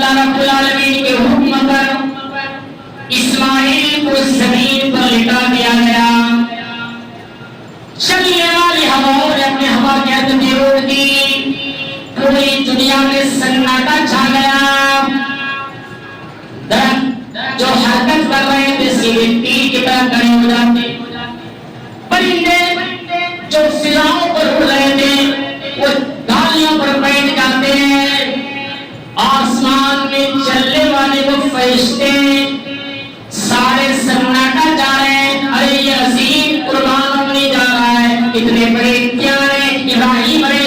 اللہ رب العالمین کے حکم پر اسماعیل کو زمین پر لٹا دیا گیا. چلنے والی ہواؤں نے اپنے ہوا کی عدمی روک دی. پوری دنیا میں سناٹا چھا گیا. درخت جو حرکت کر رہے تھے سیدھے تیر کی طرح کھڑے ہو جاتے. پرندے جو فضاؤں پر اڑ رہے تھے وہ ڈالیوں پر بیٹھ جاتے ہیں. آسمان میں چلنے والے وہ فرشتے سارے سناٹا جا رہے ہیں. ارے یہ عظیم قربان ہونے جا رہا ہے. اتنے بڑے پیارے ابراہیم علیہ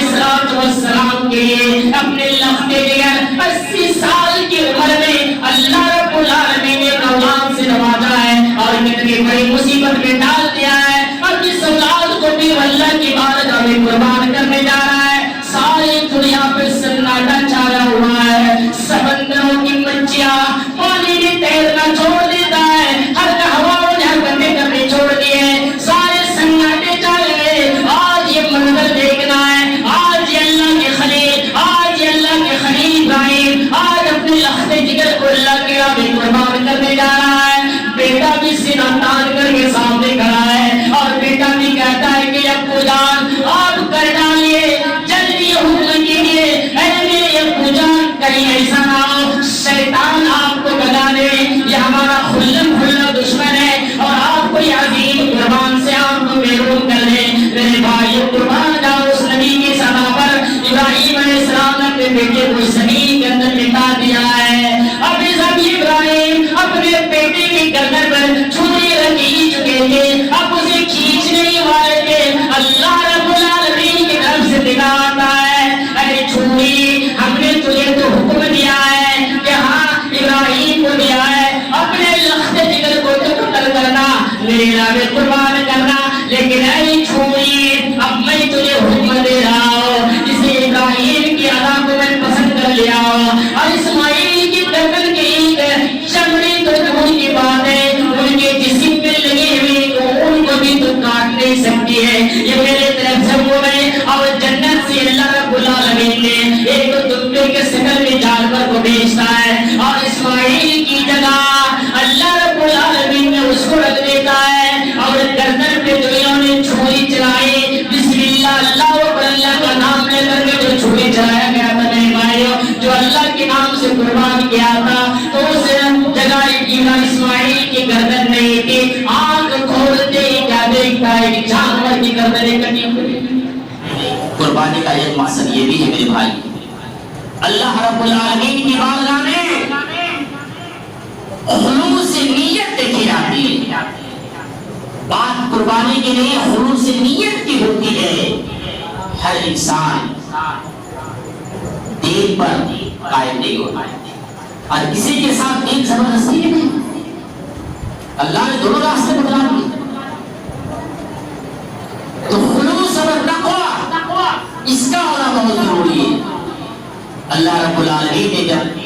السلام کے لیے اپنے لفظ دیگر 80 سال کی عمر میں اللہ رب العالمین نے اولاد سے نوازا ہے اور اتنی بڑی مصیبت میں ڈال دیا ہے. اب اس اولاد کو بھی اللہ کی بارگاہ میں قربان کرنے جا رہا ہے. ساری دنیا پہ سناٹا چھایا ہوا ہے. سمندروں کی مچھلیاں پانی میں تیرنا چھوڑ دیتا ہے. ہر ہواؤں نے حرکتیں کرنے چھوڑ دی ہے. سارے سناٹے چھائے گئے. آج یہ منظر دیکھنا ہے. آج یہ اللہ کے خلیل، آج یہ اللہ کے خلیل ابراہیم آج اپنے لخت جگر کو اللہ کے راہ میں قربان کرنے جا رہا ہے. بیٹا بھی سینہ تان کر کے سامنے کھڑا ہے اور بیٹا بھی کہتا ہے کہ ابو جان آپ کر ڈالیے جلدی حکم کیجیے. اے میرے ابو جان کہیں ایسا نہ ہو شیطان آپ کو بتا دے یہ ہمارا خلم کھلا دشمن ہے اور آپ کو یہ عظیم قربان سے آپ کو محروم کر دے. میرے بھائی قربان جاؤ اس نبی کی سزا پر. ابراہیم علیہ السلام نے اپنے بیٹے کو زمین کے اندر لٹا دیا ہے. اب ابراہیم اپنے بیٹے کی گردن پر چھری رکھی چکے تھے. اب اسے کھینچنے والے تھے. اللہ رب العالمین کی طرف سے دکھا آتا ہے اے چھری ہم نے تجھے تو حکم دیا ہے کہ ہاں ابراہیم کو دیا ہے اپنے لخت جگر کو تو قتل کرنا میرے راہ میں قربان کرنا. لیکن اے چھری اب میں تجھے حکم دے رہا ہوں جسے ابراہیم کی ادا کو میں پسند کر لیا ہوں اور اسماعیل کی گردن کی چمڑی تو دور کی بات ہے ان کے جسم پہ لگے ہوئے ان کو بھی تو کاٹ نہیں سکتی ہے. یہ میرے طرف سے وہ ہے اور جنت سے اللہ رب العالمین نے ایک دبے کے شکل میں جانور کو بھیجتا ہے اور اسماعیل کی جگہ اللہ رب العالمین نے اس کو رکھ دیتا ہے اور گردن پہ دنیا نے چھری چلائی. بسم اللہ اللہ اکبر اللہ کا نام لے کر کے جو چھری چلایا گیا تھا میرے بھائیوں جو اللہ کے نام سے قربان کیا تھا تو اس جگہ اسماعیل کی گردن نہیں تھی. آنکھ کھولتے ہی کیا دیکھتا ہے کہ جانور کی گردنیں کٹی ہوئی. قربانی کا ایک مقصد یہ بھی ہے میرے بھائی اللہ رب العالمین کی بارگاہ میں خلوص نیت دیکھی جاتی ہے. بات قربانی کے لیے خلوص نیت کی ہوتی ہے. ہر انسان دین پر قائم نہیں ہوتا اور کسی کے ساتھ دین زبردستی نہیں. اللہ نے دونوں راستے بتلا دیے. تو خلوص اور تقویٰ اس کا ہونا بہت ضروری ہے. اللہ رب العالمین نے جب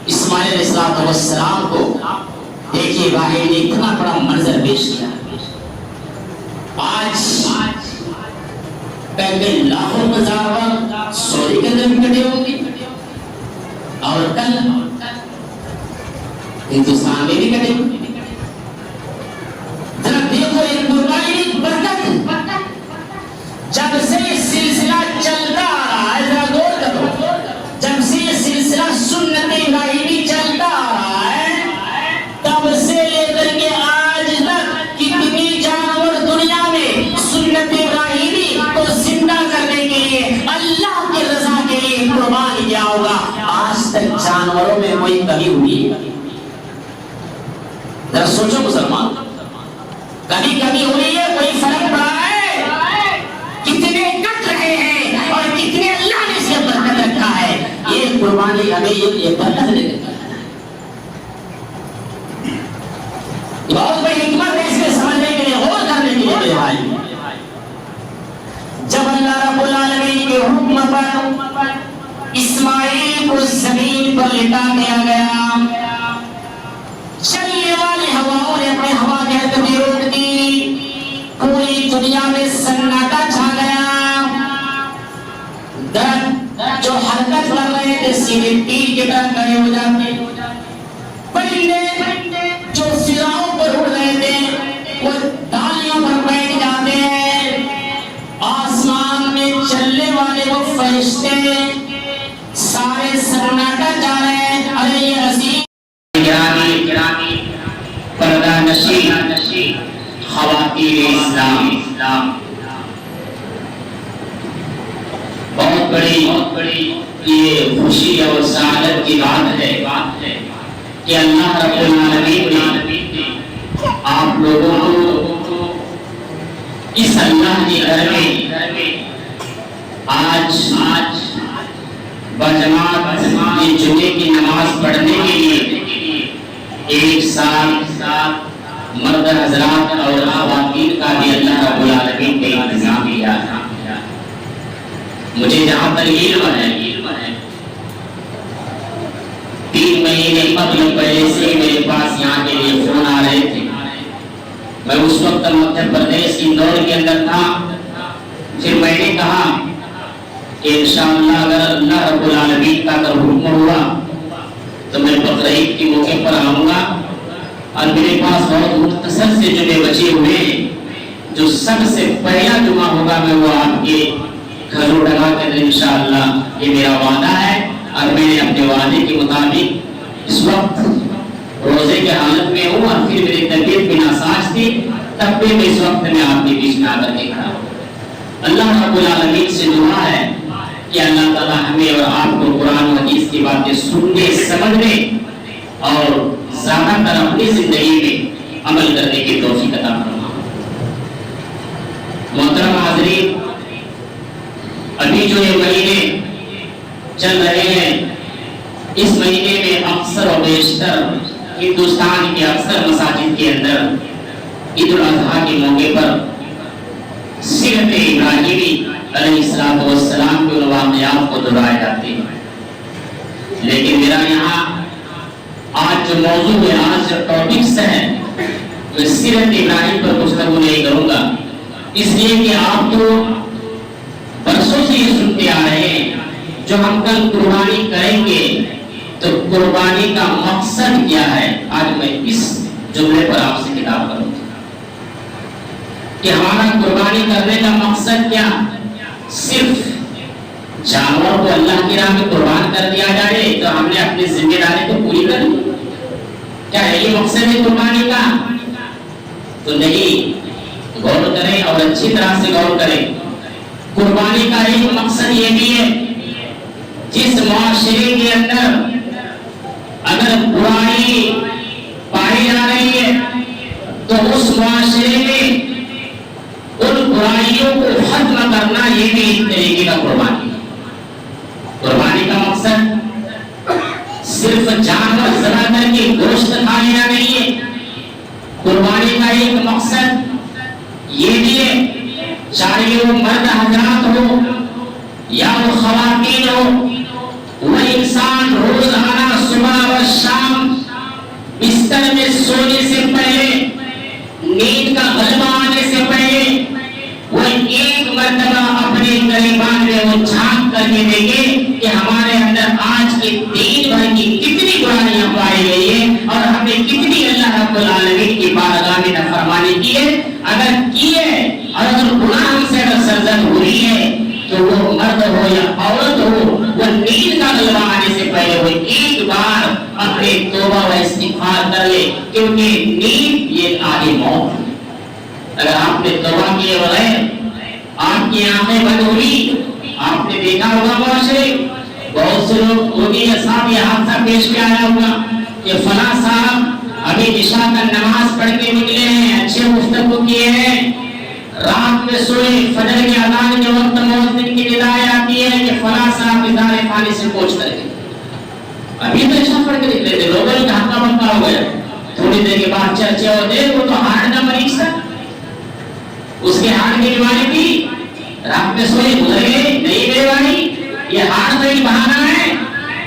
اسماعیل علیہ السلام کو دیکھیے ابراہیم نے اتنا بڑا منظر پیش کیا. آج پہلے لاکھوں ہزار سوری کے اندر کٹے ہوں گے اور کل ہندوستان میں بھی کٹے ہوں گے. ذرا دیکھو ایک قربانی کی برکت جب سے سلسلہ چلتا آ رہا ہے. ذرا غور کرو جب سے یہ سلسلہ سنت ابراہیمی چلتا آ رہا ہے تب سے لے کر کے آج تک کتنی جانور دنیا میں سنت ابراہیمی کو زندہ کرنے کے لیے اللہ کی رضا کے لیے قربان کیا ہوگا. آج تک جانوروں میں کوئی کمی ہوئی ہے؟ ذرا سوچو مسلمان کبھی کمی ہوئی ہے؟ کوئی فرق پڑا ہے؟ کتنے کٹ رہے ہیں اور کتنے اللہ نے اسے برکت رکھا ہے. یہ قربانی ہمیں یہ برکت دے دیتا ہے. بہت بڑی حکمت ہے اس کے سمجھنے کے لیے غور کرنے کے لیے میرے بھائی. جب اللہ رب العالمین کے حکم پر اسماعیل کو زمین پر لٹا دیا گیا چلنے والی ہواؤں نے اپنے ہوا کے حرکتیں روک دی. پوری دنیا میں سناٹا چھا گیا. درخت جو حرکت کر رہے تے سیدھے تیر کی طرح کھڑے ہو جاتے. پرندے جو فضاؤں پر اڑ رہے تھے وہ ڈالیوں پر بیٹھ جاتے ہیں. آسمان میں چلنے والے وہ فرشتے سارے سناٹا جا رہے ہیں. ارے یہ عظیم گرامی پردہ نشین خواتین اسلام بہت بڑی یہ خوشی اور سعادت کی بات ہے کہ اللہ رب العالمین نے آپ لوگوں کو اس اللہ کے گھر میں آج بجماعت یہ جمعے کی نماز پڑھنے کے لیے ایک ساتھ مرد حضرات اور خواتین کا بھی اللہ رب العالمین نے انتظام کیا. مجھے جہاں تک علم ہے 3 مہینے قبل پہلے سے میرے پاس یہاں کے لیے فون آ رہے تھے. میں اس وقت مدھیہ پردیش کی دور کے اندر تھا. پھر میں نے کہا کہ انشاءاللہ اگر اللہ رب العالمین کا اگر حکم ہوا تو میں بقرعید کے موقع پر آؤں گا. اور میرے پاس بہت مختصر سے جمعے بچے ہوئے ہیں. جو سب سے پہلا جمعہ ہوگا میں وہ آپ کے گھروں ڈگا کر انشاءاللہ یہ میرا وعدہ ہے. اور میں نے اپنے وعدے کے مطابق اس وقت روزے کے حالت میں ہوں اور پھر میری طبیعت بھی ناساز تھی تب بھی میں اس وقت میں آپ کے بیچ میں آ کر کے کھڑا ہوں. اللہ رب العالمین سے دعا ہے کہ اللہ تعالیٰ ہمیں اور آپ کو قرآن و حدیث کی باتیں سننے سمجھنے اور زیادہ تر اپنی زندگی میں عمل کرنے کی توفیق عطا فرمائے. محترم حاضرین، ابھی جو یہ مہینے چل رہے ہیں اس مہینے میں اکثر و بیشتر ہندوستان کے اکثر مساجد کے اندر عید الاضحیٰ کے موقع پر سیرت ابراہیمی علیہ السلام کے واقعات کو دہرائے جاتے ہیں. لیکن میرا یہاں آج جو موضوع ہے، آج جو ٹاپکس ہیں، میں سیرت ابراہیم پر گفتگو نہیں کروں گا. اس لیے کہ آپ تو برسوں سے یہ سنتے آ رہے ہیں جو ہم کل قربانی کریں گے تو قربانی کا مقصد کیا ہے. آج میں اس جملے پر آپ سے خطاب کروں کہ ہمارا قربانی کرنے کا مقصد کیا؟ صرف جانور کو اللہ کی راہ میں قربان کر دیا جائے تو ہم نے اپنی ذمہ داری تو پوری کر لی. کیا یہ مقصد ہے قربانی کا؟ تو نہیں. غور کریں اور اچھی طرح سے غور کریں. قربانی کا ایک مقصد یہ بھی ہے جس معاشرے کے اندر اگر برائی پائی جا رہی ہے تو اس معاشرے میں ان برائیوں کو ختم کرنا یہ بھی ایک طریقے کا قربانی ہے. قربانی کا مقصد صرف جانور ذبح کر کے گوشت کھا لینا نہیں ہے. قربانی کا ایک مقصد یہ بھی ہے، چاہے وہ مرد حضرات ہو یا وہ خواتین ہو، وہ انسان روزانہ صبح و شام بستر میں سونے سے پہلے، نیند کا غلبہ آنے سے پہلے وہ ایک مرتبہ اپنے گریبان میں وہ جھانک کر کے دیکھے کہ ہمارے اندر آج کے دین بھر کی کتنی برائیاں پائی گئی ہیں اور ہم نے کتنی اللہ رب العالمین کی بارگاہ میں نافرمانی کی ہے. اگر کی ہے اور اگر گناہ ہم سے اگر سرزد ہوئی ہے تو وہ مرد ہو یا عورت ہو، وہ نیند کا غلبہ آنے سے پہلے وہ ایک بار اپنے توبہ و استغفار کر لے، کیونکہ نیند یہ آدھی موت ہے. اگر آپ نے توبہ کیے بغیر آپ کی آنکھیں بند ہوئی، آپ نے دیکھا ہوگا معاشرے بہت سے لوگ ہوگی صاحب یہ حادثہ پیش میں آیا ہوگا کہ فلاں صاحب ابھی عشاء کا نماز پڑھ کے نکلے ہیں، اچھے گفتگو کیے ہیں، رات میں سوئے، فجر کی اذان کے وقت مؤذن کی ندائیں آتی ہے کہ فلاں صاحب ادارے پانی سے پہنچ کر کے ابھی تو عشاء پڑھ کے نکلے تھے، لوگوں نے ہکا بکا ہو گیا. تھوڑی دیر کے بعد چرچے ہوتے وہ تو ہارٹ کا مریض تھا، اس کے ہارٹ کی بیماری تھی، رات میں سوئے گزر گئے. نہیں میرے بھائی، یہ ہارٹ کا ہی بہانہ ہے.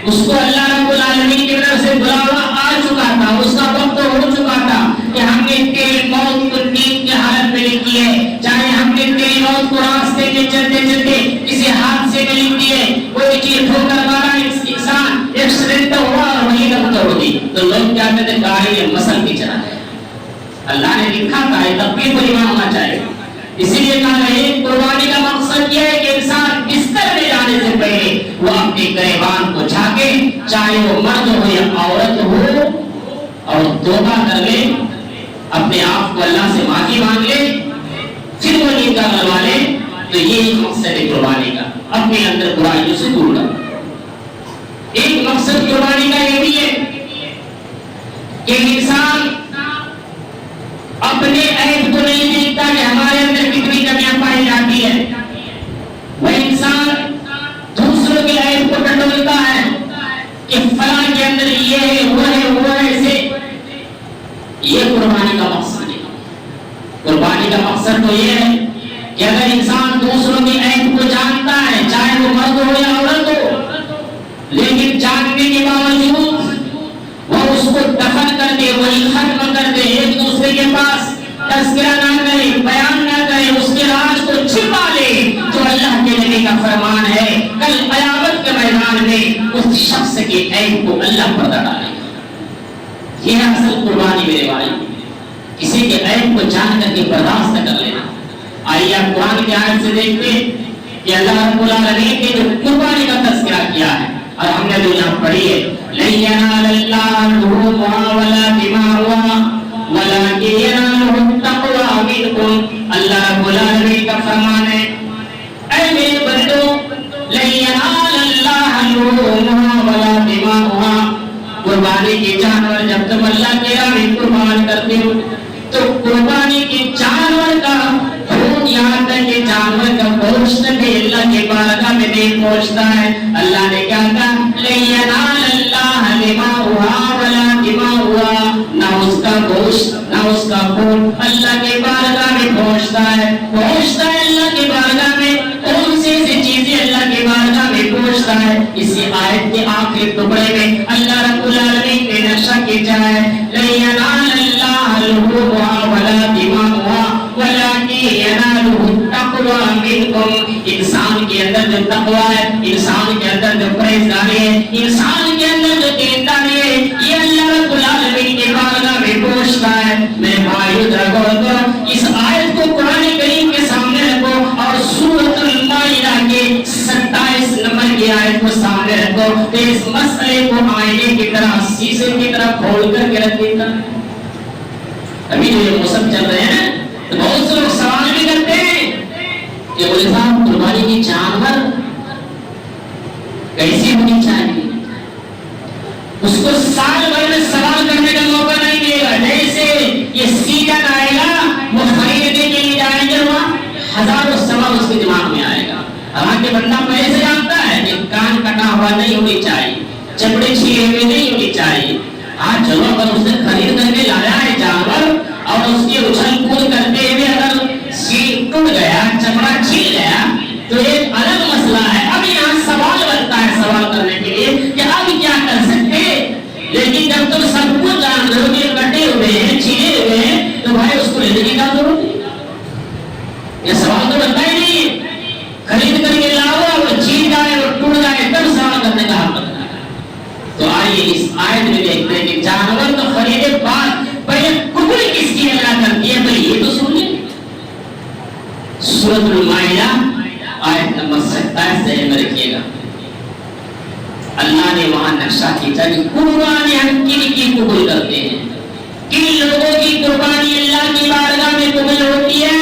اس کو اللہ رب العالمین کی طرف سے بلاوا آ چکا تھا، اس کا وقت ہو چکا تھا کہ ہم نے تیری موت کو نیند کی حالت میں لکھی ہے. چاہے ہم نے تیری موت کو راستے میں چلتے چلتے کسی حادثے میں لکھ دی ہے، کوئی چیز ٹھوکر مارا، انسان ہوا اور وہی دم توڑ دی تو لوگ کیا کہتے ہیں گاڑی میں مسل بھی چلا ہے. اللہ نے لکھا تھا یہ تقدیر پر ایمان ہونا چاہیے. اسی لیے کہا ہے قربانی کا مقصد یہ ہے کہ انسان بستر میں جانے سے پہلے وہ اپنے گریبان کو جھانکے, چاہے وہ مرد ہو یا عورت ہو, اور توبہ کر لے, اپنے آپ کو اللہ سے معافی مانگ لے, پھر وہ نکاح کروا لے. تو یہ ایک مقصد ہے قربانی کا, اپنے اندر برائیوں سے دور رہنا. ایک مقصد قربانی کا یہ بھی ہے کہ انسان اپنے عیب کو نہیں دیکھتا کہ ہمارے اندر کتنی کمیاں پائی جاتی ہے. وہ انسان دوسروں کے عیب کو ٹٹولتا ہے کہ فلاں کے اندر یہ ہے, وہ ہے, وہ ہے, ایسے. یہ قربانی کا مقصد ہے. قربانی کا مقصد تو یہ ہے کہ اگر انسان دوسروں کے عیب کو جانتا ہے, چاہے وہ مرد ہو یا عورت ہو, لیکن جاننے کے باوجود وہ اس کو دفن کر دے, وہی ختم کر دے, ایک دوسرے کے پاس تذکرہ نہ کرے, بیان نہ کرے, اس کے راز کو چھپا لے, تو اللہ کے نبی کا فرمان ہے کل قیامت کے میدان میں اس شخص کے عیب کو اللہ پردہ ڈالے گا. یہ ہے اصل قربانی میرے بھائی, کسی کے عیب کو جان کر کے برداشت کر لینا. آئیے آپ قرآن کی آیت سے دیکھتے کہ اللہ رب العالمین نے جو قربانی کا تذکرہ کیا ہے, اور ہم نے جو یہاں پڑھی ہے لَن يَنَالَ اللَّهَ لُحُومُهَا وَلَا دِمَاؤُهَا وَلَكِنْ يَنَالُهُ التَّقْوَىٰ مِنكُمْ. اللہ رب العالمین کا فرمان ہے اے میرے بندو, لَن يَنَالَ اللَّهَ لُحُومُهَا وَلَا دِمَاؤُهَا, قربانی کے جانور جب تم اللہ کے راہ میں قربان کرتے ہو تو قربانی کے جانور کا خون, یہاں تک کہ جانور کا گوشت بھی اللہ کے بارگاہ میں نہیں پہنچتا ہے. اللہ نے کیا کہا لَن يَنَالَ اللَّهَ دِمَاؤُهَا وَلَا دِمَاؤُهَا, نہ اس کا گوشت نہ اس کا خون اللہ کے بارگاہ میں پہنچتا ہے. پہنچتا ہے اللہ کے بارگاہ میں, کون سی ایسی چیزیں اللہ کے بارگاہ میں پہنچتا ہے. اسی آیت کے آخری ٹکڑے میں اللہ رب العالمین نے نقشہ کھینچا ہے لَن يَنَالَ اللَّهَ لُحُومُهَا وَلَا دِمَاؤُهَا وَلَكِنْ يَنَالُهُ التَّقْوَىٰ مِنكُمْ. انسان کے اندر جو تقویٰ ہے, انسان کے اندر جو پرہیزگاری ہے, انسان کے اندر جو دینداری ہے, یہ اللہ رب العالمین کے بارگاہ میں پہنچتا ہے. میرے بھائیو ذرا غور کرو, اس آیت کو قرآن کریم کے سامنے رکھو اور سورۃ المائدہ کے 27 نمبر کی آیت کو سامنے رکھو, تو اس مسئلے کو آئینے کی طرح, شیشے کی طرح کھول کر کے رکھ دیتا. ابھی جو یہ موسم چل رہے ہیں تو بہت سے لوگ سوال بھی کرتے ہیں کہ بولے صاحب قربانی کی جانور کیسی ہونی چاہیے. اس کو سال بھر میں سوال کرنے کا موقع نہیں دے گا. جیسے یہ سیزن آئے گا وہ خریدنے کے لیے جائیں گے, وہاں ہزاروں سوال اس کے دماغ میں آئے گا. حالانکہ بندہ پہلے سے جانتا ہے کہ کان کٹا ہوا نہیں ہونی چاہیے, چمڑے چھیلے ہوئے نہیں ہونی چاہیے. ہاں چلو, اگر اس نے خرید کر کے لایا ہے جانور اور اس کی اچھل کود کرتے ہوئے اگر سیل ٹوٹ گیا, چمڑا چھیل گیا, تو ایک الگ مسئلہ ہے. اب یہاں سوال بنتا ہے سوال کرنے کے لیے کہ اب کیا کر سکتے. لیکن جب تم سب کچھ جان رہے ہو کہ کٹے ہوئے ہیں, چھیلے ہوئے ہیں, تو بھائی اس کو لینے کی کیا ضرورت ہے. یہ سوال تو بنتا ہی نہیں. خرید کر کے لاؤ, وہ چھیل جائے اور ٹوٹ جائے تب سوال کرنے کا حق بنتا ہے. تو آئیے اس آیت میں دیکھتے ہیں کہ جانور تو خریدے بعد پہلے ٹکڑی کس کی اللہ کرتی ہے, بھائی یہ تو سن لیں. سورۃ المائدہ آیت نمبر 27 سے میں رکھیے گا. اللہ نے وہاں نقشہ کھینچا کہ قربانی ہم کن کی قبول کرتے ہیں, کن لوگوں کی قربانی اللہ کی بارگاہ میں قبول ہوتی ہے.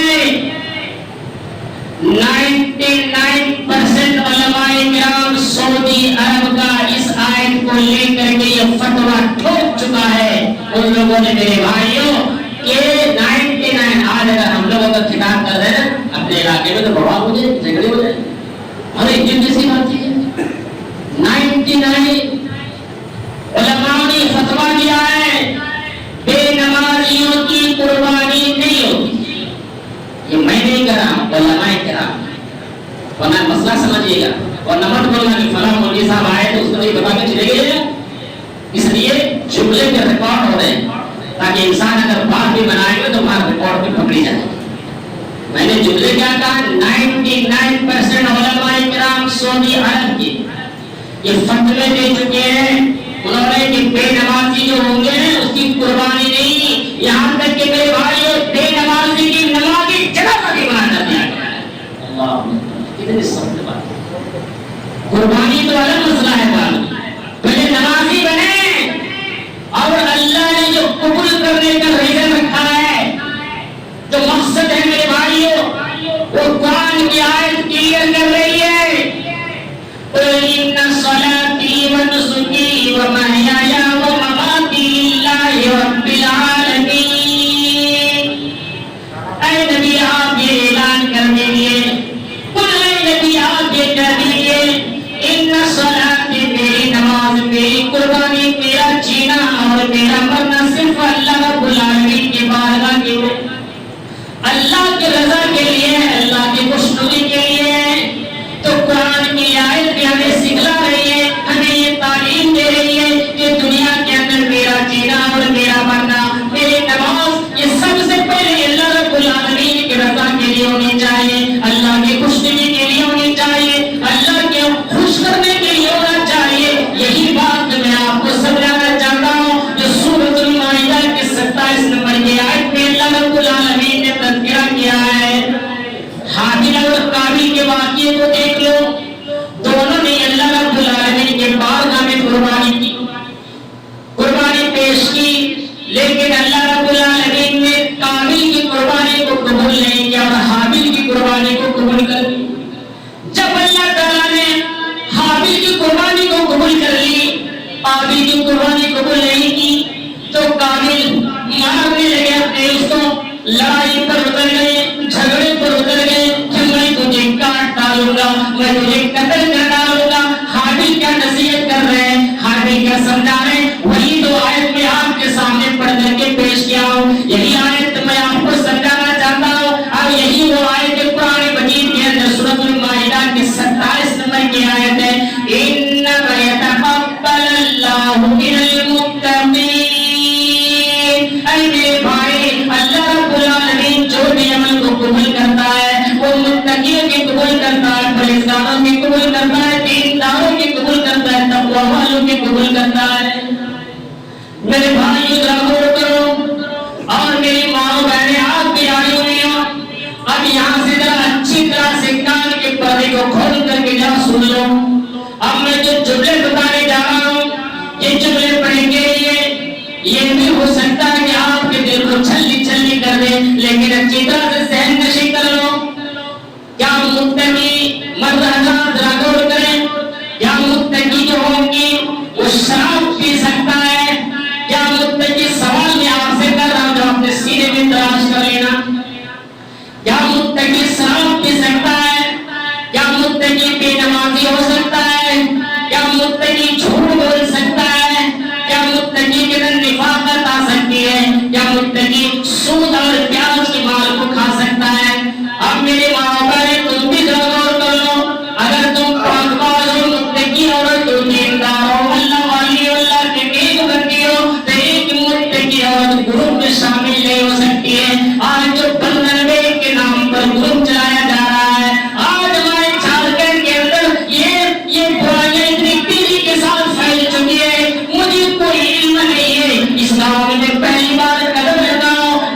99% علماء کرام سعودی عرب کا اس آیت کو لے کر کے یہ فتویٰ ٹھوک چکا ہے. ان لوگوں نے میرے بھائیوں کہ 99 آج اگر ہم لوگوں کا خطاب کر رہے ہیں اپنے علاقے میں تو بڑا ہو جائے, جھگڑے ہو جائے, اور ایک دن جیسی بات ہے. 99 علماء نے فتویٰ دیا ہے بے نمازیوں کی قربانی نہیں ہوتی. یہ میں نہیں کر رہا ہوں, علماء کرام. ورنہ مسئلہ سمجھیے گا اور نمبر بولنا کہ فلاں مولوی صاحب آئے تو اس کو نہیں بتا کے چلے گئے. اس لیے جملے کے ریکارڈ ہو رہے ہیں تاکہ انسان اگر بات بھی بنائے گا تو ہمارا ریکارڈ بھی پکڑی جائے. میں نے جملے کیا کہا, 99% علماء کرام سعودی عرب کی یہ فتوے دے چکے ہیں انہوں نے کہ بے نمازی جو ہوں گے اس کی قربانی نہیں، یہاں تک کہ میرے بھائیوں بے نمازی کی نمازی جنازہ بھی بنا دیا گیا ہے۔ اللہ کتنی سخت بات ہے۔ قربانی تو الگ مسئلہ ہے، پہلے نمازی بنے اور اللہ نے جو قبول کرنے کا ریزن رکھا ہے، جو مقصد ہے میرے بھائیوں، وہ قرآن کی آیت کلیئر کر رہی ہے۔ إِنَّ صَلَاتِي وَنُسُكِي وَمَحْيَايَ وَمَمَاتِي لِلَّهِ رَبِّ الْعَالَمِينَ۔ اے نبی آپ یہ اعلان کر دیجئے، اے نبی آپ یہ کہہ دیجئے، إِنَّ صَلَاتِي میری نماز، میری قربانی، میرا جینا اور میرا مرنا صرف اللہ رب العالمین کی بارگاہ کے لیے، اللہ کی رضا کے لیے، اللہ کی خوشنودی کے لیے۔ تو قرآن کی آیت بھی ہمیں سکھلا رہی ہے، ہمیں یہ تعلیم دے رہی ہے کہ دنیا کے اندر میرا جینا اور میرا مرنا، میری نماز، یہ سب سے پہلے اللہ رب العالمین کی رضا کے لیے ہونی چاہیے، اللہ کی خوشنودی کے لیے ہونی چاہیے، اللہ کے خوش کرنے کے لیے ہونا چاہیے۔ یہی بات میں آپ کو سمجھانا چاہتا ہوں، جو سورۃ المائدہ کی 27 نمبر کی آیت میں اللہ رب العالمین نے تذکرہ کیا ہے۔ حابیل اور قابیل کے واقعے کو دیکھ لو، دونوں نے اللہ رب العالمین کے بارگاہ میں قربانی پیش کی، لیکن اللہ رب العالمین نے قابیل کی قربانی کو قبول نہیں کیا اور حابیل کی قربانی کو قبول کر لی۔ جب اللہ تعالیٰ نے حابیل کی قربانی کو قبول کر لی، قابیل کی قربانی قبول نہیں کی، تو قابیل مارنے لگے اپنے اس کو، لڑائی پر اتر گئے، جھگڑے پر اتر گئے کہ میں تجھے کاٹ ڈالوں گا، میں تجھے قتل کر ڈالوں گا۔ حابیل کیا نصیحت کر رہے ہیں، حابیل کیا سمجھا رہے ہیں، وہی دو آیت میں آپ کے سامنے پڑھ کر کے پیش کیا ہوں۔ یہی آیت میں آپ کو سمجھانا چاہتا ہوں، اور یہی وہ آیت قرآن مجید کے اندر سورۃ المائدہ کی 27 نمبر کی آیت ہے، إِنَّمَا يَتَقَبَّلُ اللَّهُ مِنَ الْمُتَّقِينَ۔ اے میرے بھائی، اللہ رب العالمین جو بھی عمل کو قبول کرتا ہے وہ متقیوں کی قبول کرتا ہے، پرہیزگاروں کی قبول کرتا ہے، دینداروں کی قبول کرتا ہے، تقوی والوں کی قبول کرتا ہے۔ میرے بھائی ذرا غور کرو، اور میری ماں بہنیں آپ بھی آئی ہوئی ہو، اب یہاں سے ذرا اچھی طرح سے کان کے پردے کو کھول کر کے جا سن لو۔ اب میں جو جملے بتانے جا رہا ہوں، یہ جملے پڑھیں گے، یہ بھی ہو سکتا ہے کہ آپ کے دل کو چھلنی چھلنی کر دے، لیکن اچھی طرح سے ذہن نشی کر لو۔ کیا متقی مرد حضرات ذرا غور کریں، کیا متقی جو ہوں گی وہ شراب پی سکتا ہے؟ کیا متقی، سوال میں آپ سے کر رہا ہوں جو اپنے سینے میں تلاش کر لینا، کیا متقی شراب پی سکتا ہے؟ کیا متقی بے نمازی ہو سکتا ہے؟ کیا متقی جھوٹ بول سکتا ہے؟ کیا متقی کے اندر نفاقت آ سکتی ہے؟ کیا متقی سود اور پیاز کے مال کو کھا سکتا ہے؟ اب میرے ماں باپ تم بھی ذرا غور کر لو، اگر تم پاک باز ہو، متقی عورت ہو، دیندار ہو، اللہ والی ہو، اللہ کے نیک بندی ہو، تو ایک متقی عورت گروپ میں شامل نہیں ہو سکتی ہے۔ آج جو بندربے کے نام پر گروپ چلایا جا رہا ہے، آج ہمارے جھارکھنڈ کے اندر یہ برائیاں اتنی تیزی کے ساتھ پھیل چکی ہے، مجھے کوئی علم نہیں ہے، اس گاؤں میں پہلی بار قدم رکھا ہوں،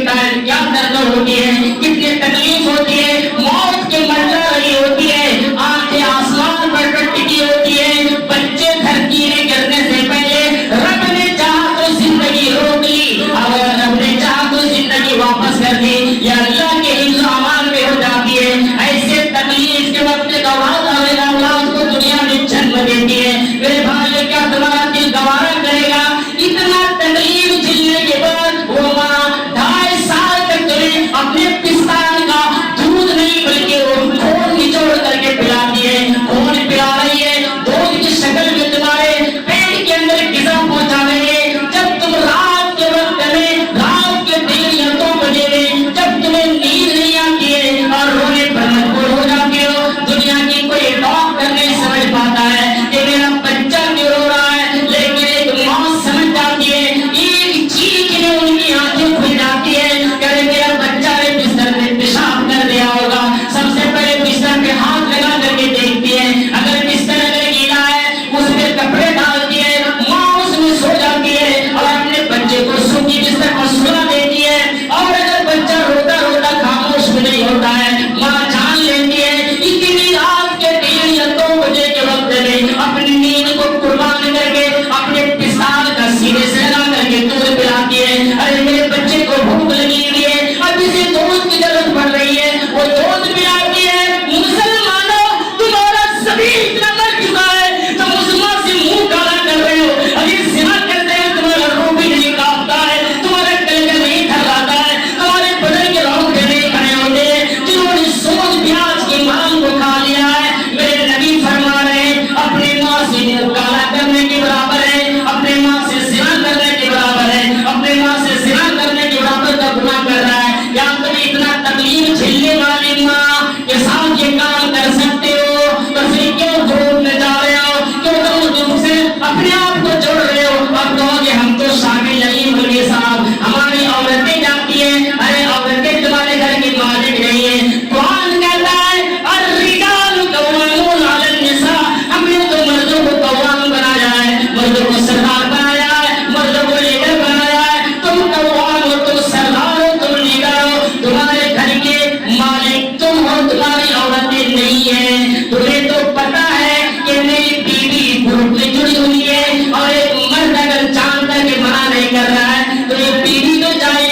ٹائم کیا درد ہوتی ہے، کتنی تکلیف ہوتی ہے، موت کی منظر رہی ہوتی ہے، آنکھیں آسمان پر ٹکی ہوتی ہے، بچے دھرتی میں گرنے سے پہلے رب نے چاہا تو زندگی روک لی، اگر رب نے چاہا تو زندگی واپس کر دی، یا اللہ کے حفظ و امان میں ہو جاتی ہے۔ ایسے تکلیف کے وقت اولاد کو دنیا میں جنم دیتی ہے، میرے بھائی کیا تمہارا دل گوارا کرے گا؟ اتنا تکلیف جھیلنے کے بعد وہ ماں 2.5 سال تک تمہیں اپنے پستان کا دودھ نہیں بلکہ وہ خون نچوڑ کر کے پلاتی ہے، خون پلا رہی ہے، دودھ کی شکل میں تمہارے پیٹ کے اندر غذا پہنچا رہی ہے۔ جب تم رات کے وقت میں رات کے 1:30 یا 2 بجے میں جب تمہیں نیند نہیں آتی ہے اور رونے پر مجبور ہو جاتے ہو، دنیا کی کوئی ڈاکٹر نہیں سمجھ پاتا ہے کہ میرا بچہ کیوں رو رہا ہے، لیکن ایک ماں سمجھ جاتی ہے، ایک چیخ میں ان کی آنکھیں کھل جاتی ہے کہ میرا بچہ نے بستر میں پیشاب کر دیا ہوگا۔ سب سے پہلے بستر پہ ہاتھ لگا کر کے دیکھتی ہے، اگر بستر اگر گیلا ہے اس پہ کپڑے ڈالتی ہے، ماں اس میں سو جاتی ہے اور اپنے بچے کو سوکھی بستر پر سلا دیتی ہے، اور اگر بچہ روتا روتا خاموش بھی نہیں ہوتا ہے، ماں جان لیتی ہے اتنی رات کے 1:30 یا 2 بجے کے وقت میں اپنی نیند کو قربان کر کے اپنے پستان کا سینے سے لگا کر کے دودھ پلاتی ہے۔ ارے میرے بچے کو بھوک لگی ہوئی ہے، اب اسے دودھ کی ضرورت پڑ رہی ہے، وہ دودھ پلاتی ہے۔ مسلمانوں تمہارا سبھی اتنا مر چکا ہے، تم اس ماں سے منہ کالا کر رہے ہو، ابھی زنا کرتے ہیں تمہارا روح بھی نہیں کانپتا ہے، تمہارا کلیجہ نہیں تھرلاتا ہے، تمہارے بدن کے رونگٹے نہیں کھڑے ہوتے ہیں، جنہوں نے سود پیاز کی مال کو کھا لیا ہے۔ میرے نبی فرما رہے ہیں اپنی ماں سے منہ کالا کرنے کے برابر ہے، اپنے ماں سے زنا کرنے کے برابر ہے، اپنے ماں سے زنا کرنے کے برابر کا گناہ کر رہا ہے۔ کیا تم اتنا تکلیف جھیلنے والی ماں کے ساتھ یہ کام کر سکتے ہو؟ تو پھر کیوں دھوپ میں جا رہے ہو، کیوں تم دھوپ سے اپنے آپ کو جوڑ رہے ہو؟ اب کہو کہ ہم تو شامل نہیں مولوی صاحب، ہماری عورتیں جاتی ہیں، ارے عورتیں تمہارے گھر کی مالک نہیں ہیں۔ قرآن کہتا ہے الرجال قوامون علی النساء، ہم نے تو مردوں کو قوام بنایا ہے، مردوں کو سردار بنایا ہے، مردوں کو لیڈر بنایا ہے۔ تم قوام ہو، تم سردار ہو، تم لیڈر ہو، تمہارے گھر کے مالک تم ہو، تمہاری عورتیں نہیں ہیں۔ تمہیں تو پتا ہے کہ میری بیوی گروپ میں جڑی ہوئی ہے، اور ایک مرد اگر جان کر کے منع نہیں کر رہا ہے تو یہ بیوی تو جائے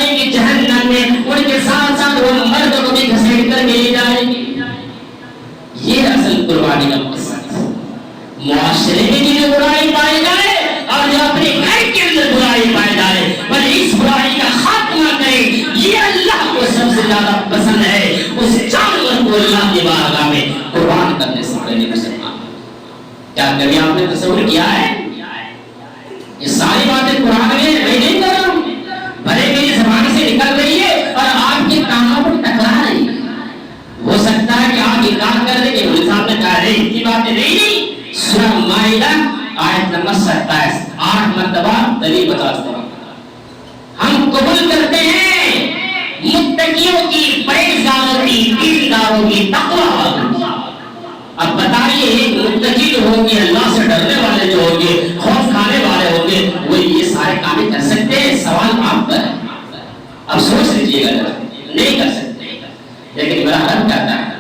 گی جہنم میں، ان کے ساتھ ساتھ وہ مرد کو بھی گھسیٹ کر کے لے جائے گی۔ یہ اصل قربانی کا مقصد ہے، معاشرے میں بھی جو برائی پائی جائے اور جو اپنے گھر کے اندر برائی پائی جائے، پر اس برائی کا خاتمہ کرے، یہ اللہ کو سب سے زیادہ پسند ہے۔ اس جانور کو اللہ کی بارگاہ میں قربان کرنے سے پہلے مسلمان، کیا کبھی آپ نے تصور کیا ہے؟ یہ ساری باتیں قرآن میں میں نہیں کر رہا ہوں، بھلے میری زبان سے نکل رہی ہے اور آپ کے کانوں پر ٹکرا رہی ہے۔ ہو سکتا ہے کہ آپ انکار کر دیں کہ مولوی صاحب نے کہا ہے اتنی باتیں نہیں۔ سورہ مائدہ آیت نمبر 27 8 مرتبہ دلیل بتاتا ہوں۔ ہم قبول کرتے ہیں متقیوں کی، پرہیزگاروں کی، دینداروں کی، تقویٰ والوں کی۔ اب بتائیے متقی جو ہوں گے، اللہ سے ڈرنے والے جو ہوں گے، خوف کھانے والے ہوں گے، وہ یہ سارے کام کر سکتے ہیں؟ سوال آپ پر ہے، اب سوچ لیجیے گا، نہیں کر سکتے۔ لیکن میرا رب کہتا ہے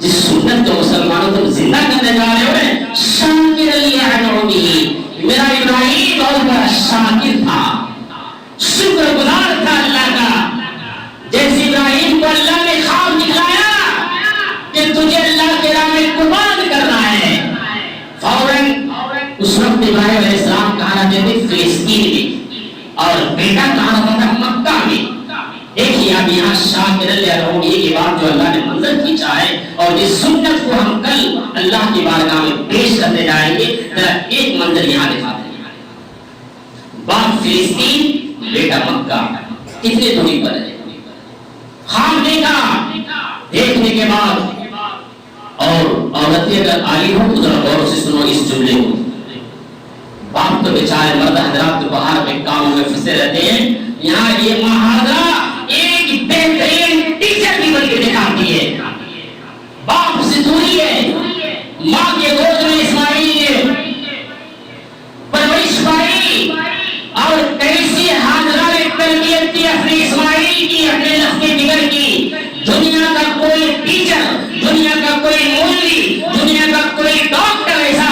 جس سنت کو مسلمانوں تم زندہ کرنے جا رہے ہو، شاکر لِأَنْعُمِهِ، میرا ابراہیم بہت بڑا شاکر تھا، شکر گزار تھا اللہ کا۔ جیسے ابراہیم کو اللہ نے خواب دکھلایا کہ تجھے اللہ کے راہ میں قربان کرنا ہے، فوراً اس وقت ابراہیم علیہ السلام کہا کرتے تھے فلسطین میں، اور بیٹا کہا ہوتا تھا مکہ میں۔ دیکھیے اب یہاں شاکر لِأَنْعُمِهِ کی بات جو اللہ نے منظر کھینچا ہے، اور اس سنت کو ہم کل اللہ کی بارگاہ میں پیش کرنے جائیں گے۔ ذرا ایک منظر یہاں دکھاتے ہیں، باپ فلسطین، بیٹا مکہ، کتنے دوری پر ہے۔ خواب دیکھا، دیکھنے کے بعد، اور عورتیں اگر آئی ہو تو ذرا غور سے سنو اس جملے کو۔ باپ تو بیچارے مرد حضرات تو باہر میں کاموں میں پھنسے رہتے ہیں، یہاں یہ محاذرہ ایک بہترین ٹیچر بھی بن کے دکھاتی ہے۔ باپ سے دوری ہے، ماں کے گود میں اسماعیل نے پرورش پائی، اور کیسی حاضرہ نے تربیت کی اپنی ٹیچر، دنیا کا کوئی مولوی، دنیا کا کوئی ڈاکٹر ایسا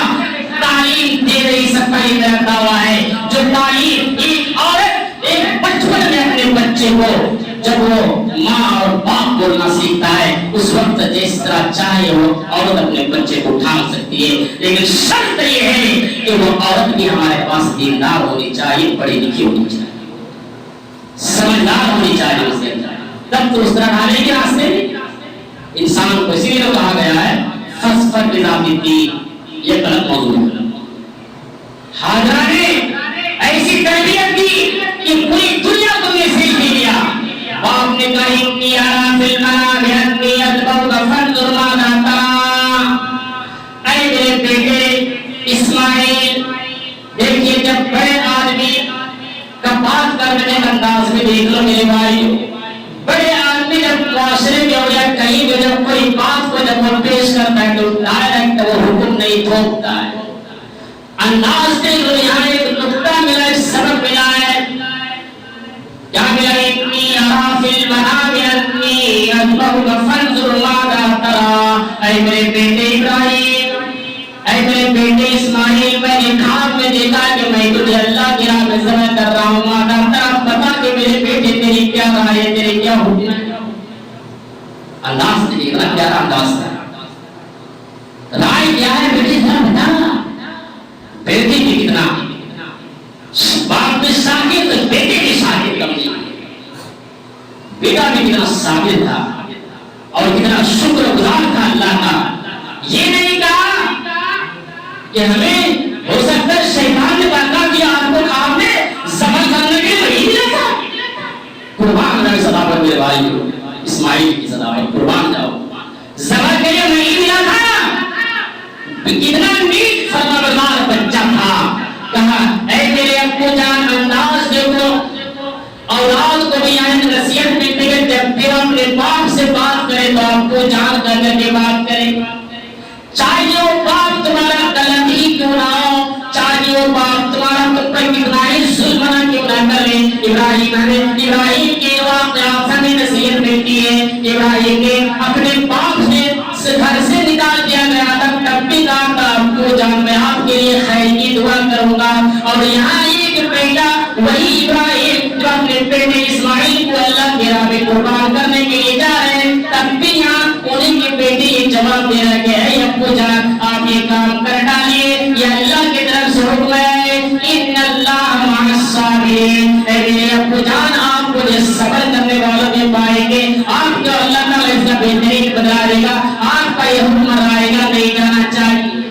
تعلیم دے رہی صفائی میں رکھا ہوا ہے جو تعلیم ایک عورت ایک بچپن میں اپنے بچے کو جب وہ ماں اور باپ بولنا سیکھتا ہے اس وقت جس طرح چاہے وہ عورت اپنے بچے کو اٹھا سکتی ہے، لیکن شرط یہ ہے کہ وہ عورت بھی ہمارے پاس دیندار ہونی چاہیے، پڑھی لکھی ہونی چاہیے، سمجھدار ہونی چاہیے، اسے تب تو اس طرح ڈھالے گی راستے میں انسان کو۔ اسی لیے کہا گیا ہے فَاسْفَرْ بِذَاتِ الدِّينِ، یہ غلط موضوع ہے۔ حاضرہ نے ایسی تربیت دی کہ پوری دنیا کو نے سیکھ لیا۔ باپ نے کہا انی ارا فی المنام انی اذبحک فانظر ماذا ترى، اے میرے بیٹے اسماعیل دیکھیے، جب بڑے آدمی کا بات کرنے کا انداز میں دیکھ لو میرے بھائی، بڑے آدمی جب معاشرے میں ہو یا کہیں بھی جب کوئی بات کو جب وہ پیش کرتا ہے تو ڈائریکٹ وہ حکم نہیں تھوپتا ہے، انداز سے یہاں ایک نقطہ ملا، ایک سبق ملا ہے، کیا ملا؟ انی ارا فی المنام انی اذبحک فانظر ماذا ترى، اے میرے بیٹے ابراہیم، اے میرے بیٹے اسماعیل، میں نے خواب میں دیکھا کہ میں تجھے اللہ کی راہ میں ذبح کر رہا ہوں، ماذا ترى، بتا کہ میرے بیٹے تیری کیا رائے ہے، تیرے کیا حکم ہے؟ انداز سے دیکھنا پیارا انداز ہے، رائے کیا ہے بیٹے ذرا بتا، بیٹے بھی کتنا باپ بھی شاکر تو بیٹے بھی شاکر، بیٹا بھی کتنا صابر تھا اور کتنا شکر گزار تھا اللہ کا۔ یہ نہیں کہا کہ ہمیں ہو سکتا ہے شیطان نے کہا کہ آپ کو خواب میں ذبح کرنے کے وہی ملا تھا، قربان اللہ صدا پر میرے بھائی اسماعیل کی صدا ہے، قربان جاؤ، ذبح کے لیے وہی ملا تھا، کتنا نیک فرمانبردار بچہ تھا۔ کہا اے میرے ابو جان، انداز دیکھو، اولاد کو بھی یہاں نصیحت ملتی ہے جب بھی اپنے باپ سے بات کرے تو ابو جان کر کے بات کرے، چاہے وہ باپ تمہارا غلط ہی کیوں نہ ہو، چاہے وہ باپ تمہارا تم پر کتنا ہی ظلم کیوں نہ کرے۔ ابراہیم کے واقعات سے نصیحت ملتی ہے، ابراہیم نے اپنے باپ سے گھر سے نکال دیا گیا تھا، تب بھی کہا تھا ابو جان میں آپ کے لیے خیر کی دعا کروں گا، اور یہاں ایک بیٹا وہی ابراہیم جو اپنے بیٹے اسماعیل کو اللہ کے راہ میں قربان کرنے کے لیے جا رہے ہیں، تب بھی یہاں انہیں کے بیٹے یہ جواب دے رہا کہ اے ابو جان آپ یہ کام کر ڈالیے، یہ اللہ کی طرف سے حکم ہے، ان اللہ مع الصابرین، اے میرے ابو جان آپ مجھے صبر کرنے والوں میں پائیں گے، آپ کو اللہ تعالیٰ اس کا بہترین بدلا دے گا، آپ کا یہ حکم آئے گا نہیں جانا چاہیے۔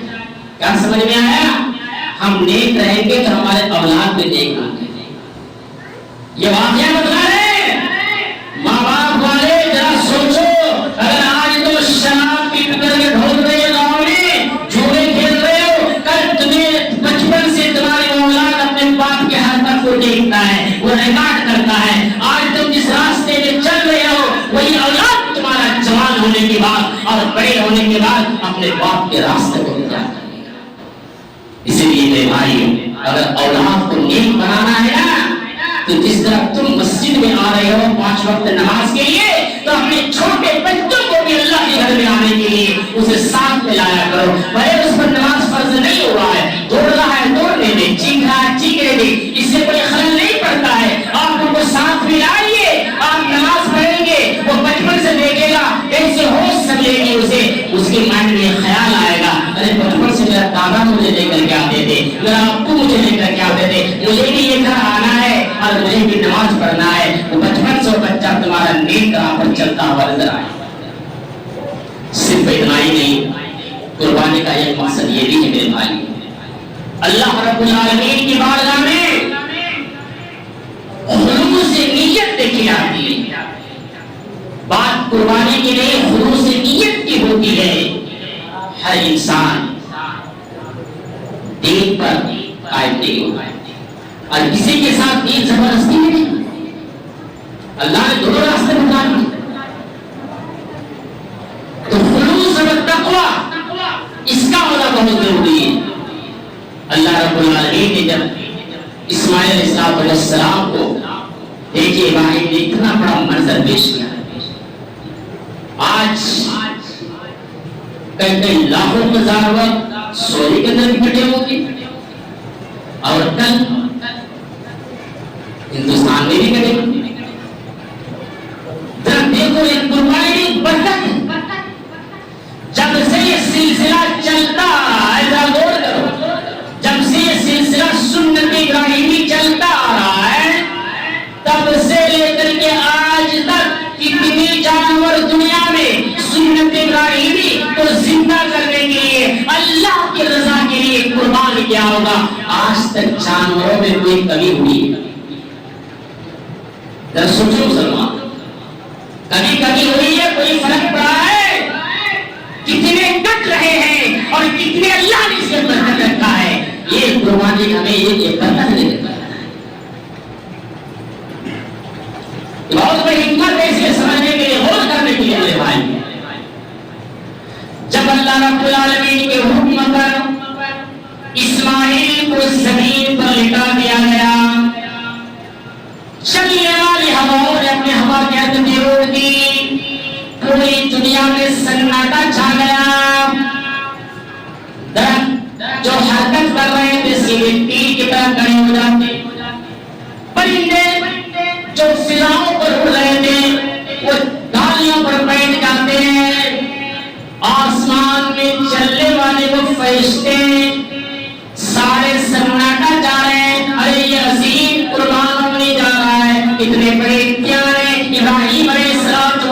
کیا سمجھ میں آیا؟ ہم نیک رہیں گے تو ہمارے اولاد بھی نیک ہوں گے۔ یہ واقعہ بتا رہے ماں باپ والے، ذرا سوچو، اگر آج تو شراب پی کر کے ڈھول رہے ہو گاؤں میں، جھولے کھیل رہے ہو، کل تمہیں بچپن سے تمہاری اولاد اپنے باپ کے حرکت کو دیکھتا ہے، وہ ریکارڈ کرتا ہے، آج تم جس راستے میں چل رہے ہو وہی اولاد تمہارا جوان ہونے کے بعد اور بڑے ہونے کے بعد اپنے باپ کے راستے کو اختیار کرے گا۔ اسی لیے میرے بھائیوں، اگر اولاد کو نیک بنانا ہے نا تو جس طرح تم مسجد میں آ رہے ہو 5 وقت نماز کے لیے، تو اپنے چھوٹے بچوں کو بھی اللہ کے گھر میں آنے کے لیے اسے ساتھ میں لایا کرو، بھلے اس پر نماز فرض نہیں ہوا ہے، دوڑ رہا ہے دوڑنے دے، چیخ رہا ہے چیخنے دے، اس سے کوئی خلل نہیں پڑتا ہے، آپ ان کو ساتھ میں لائیے، آپ نماز پڑھیں گے، وہ بچپن سے دیکھے گا، کیسے ہوش سمجھے گی اسے، اس کے مائنڈ میں خیال آئے گا، ارے بچپن سے میرا دادا مجھے لے کر کے آتے تھے، میرا ابو مجھے لے کر کے آتے تھے، مجھے بھی یہ گھر آنا ہے اور مجھے بھی نماز پڑھنا ہے۔ وہ بچپن سے بچہ تمہارا نیک راہ پر چلتا ہوا نظر آئے۔ صرف اتنا ہی نہیں، قربانی کا ایک مقصد یہ بھی ہے میرے بھائی، اللہ رب العالمین کی بارگاہ میں خلوص نیت دیکھی جاتی ہے۔ بات قربانی کی نہیں، خلوص نیت کی ہوتی ہے۔ ہر انسان دین پر قائم نہیں ہوتا ہے اور کسی کے ساتھ دین زبردستی نہیں، اللہ نے دونوں راستے بتا دیے۔ تو خلوص اور تقویٰ اس کا ہونا بہت ضروری ہے۔ اللہ رب العالمین نے جب اسماعیل علیہ السلام کو دیکھیے، ابراہیم نے اتنا بڑا منظر پیش کیا، آج کئی لاکھوں ہزار وقت سونے کے اندر بھی کٹے ہوگی اور کل ہندوستان میں بھی کٹے گی. دیکھو ایک قربانی برکت جب سے یہ سلسلہ چلتا آ رہا ہے, جب سے یہ سلسلہ سنت ابراہیمی چلتا آ رہا ہے, تب سے لے کر کے آج تک کتنے جانور دنیا میں سنت ابراہیمی کو زندہ کرنے کے لیے اللہ کی رضا کے لیے قربان کیا ہوگا. آج تک جانوروں میں کوئی کمی ہوئی ہے؟ ذرا سوچو مسلمان, کبھی کبھی ہوئی ہے؟ کوئی فرق پڑا ہے؟ کتنے کٹ رہے ہیں اور کتنے اللہ نے اس کے برکت رکھا ہے. یہ قربانی ہمیں یہ برکت نہیں دیتا ہے. بہت بڑی حکمت ہے اس کے سمجھنے کے لیے, غور کرنے کے لیے میرے بھائی. جب اللہ رب العالمین کے حکم پر اسماعیل کو زمین پر لٹا دیا گیا, چلنے والی ہواؤں نے اپنے ہوا کے عدد روڑ دی, پوری دنیا میں سناٹا چھا گیا. درخت جو حرکت کر رہے تھے سیدھے تیر کی طرح کھڑے ہو جاتے, پرندے جو فضاؤں پر اڑ رہے تھے وہ ڈالیوں پر بیٹھ جاتے ہیں, آسمان میں چلنے والے وہ فرشتے سارے سناٹا جا رہے ہیں. ارے یہ عظیم قربان ہونے جا رہا ہے, اتنے بڑے پیارے ابراہیم علیہ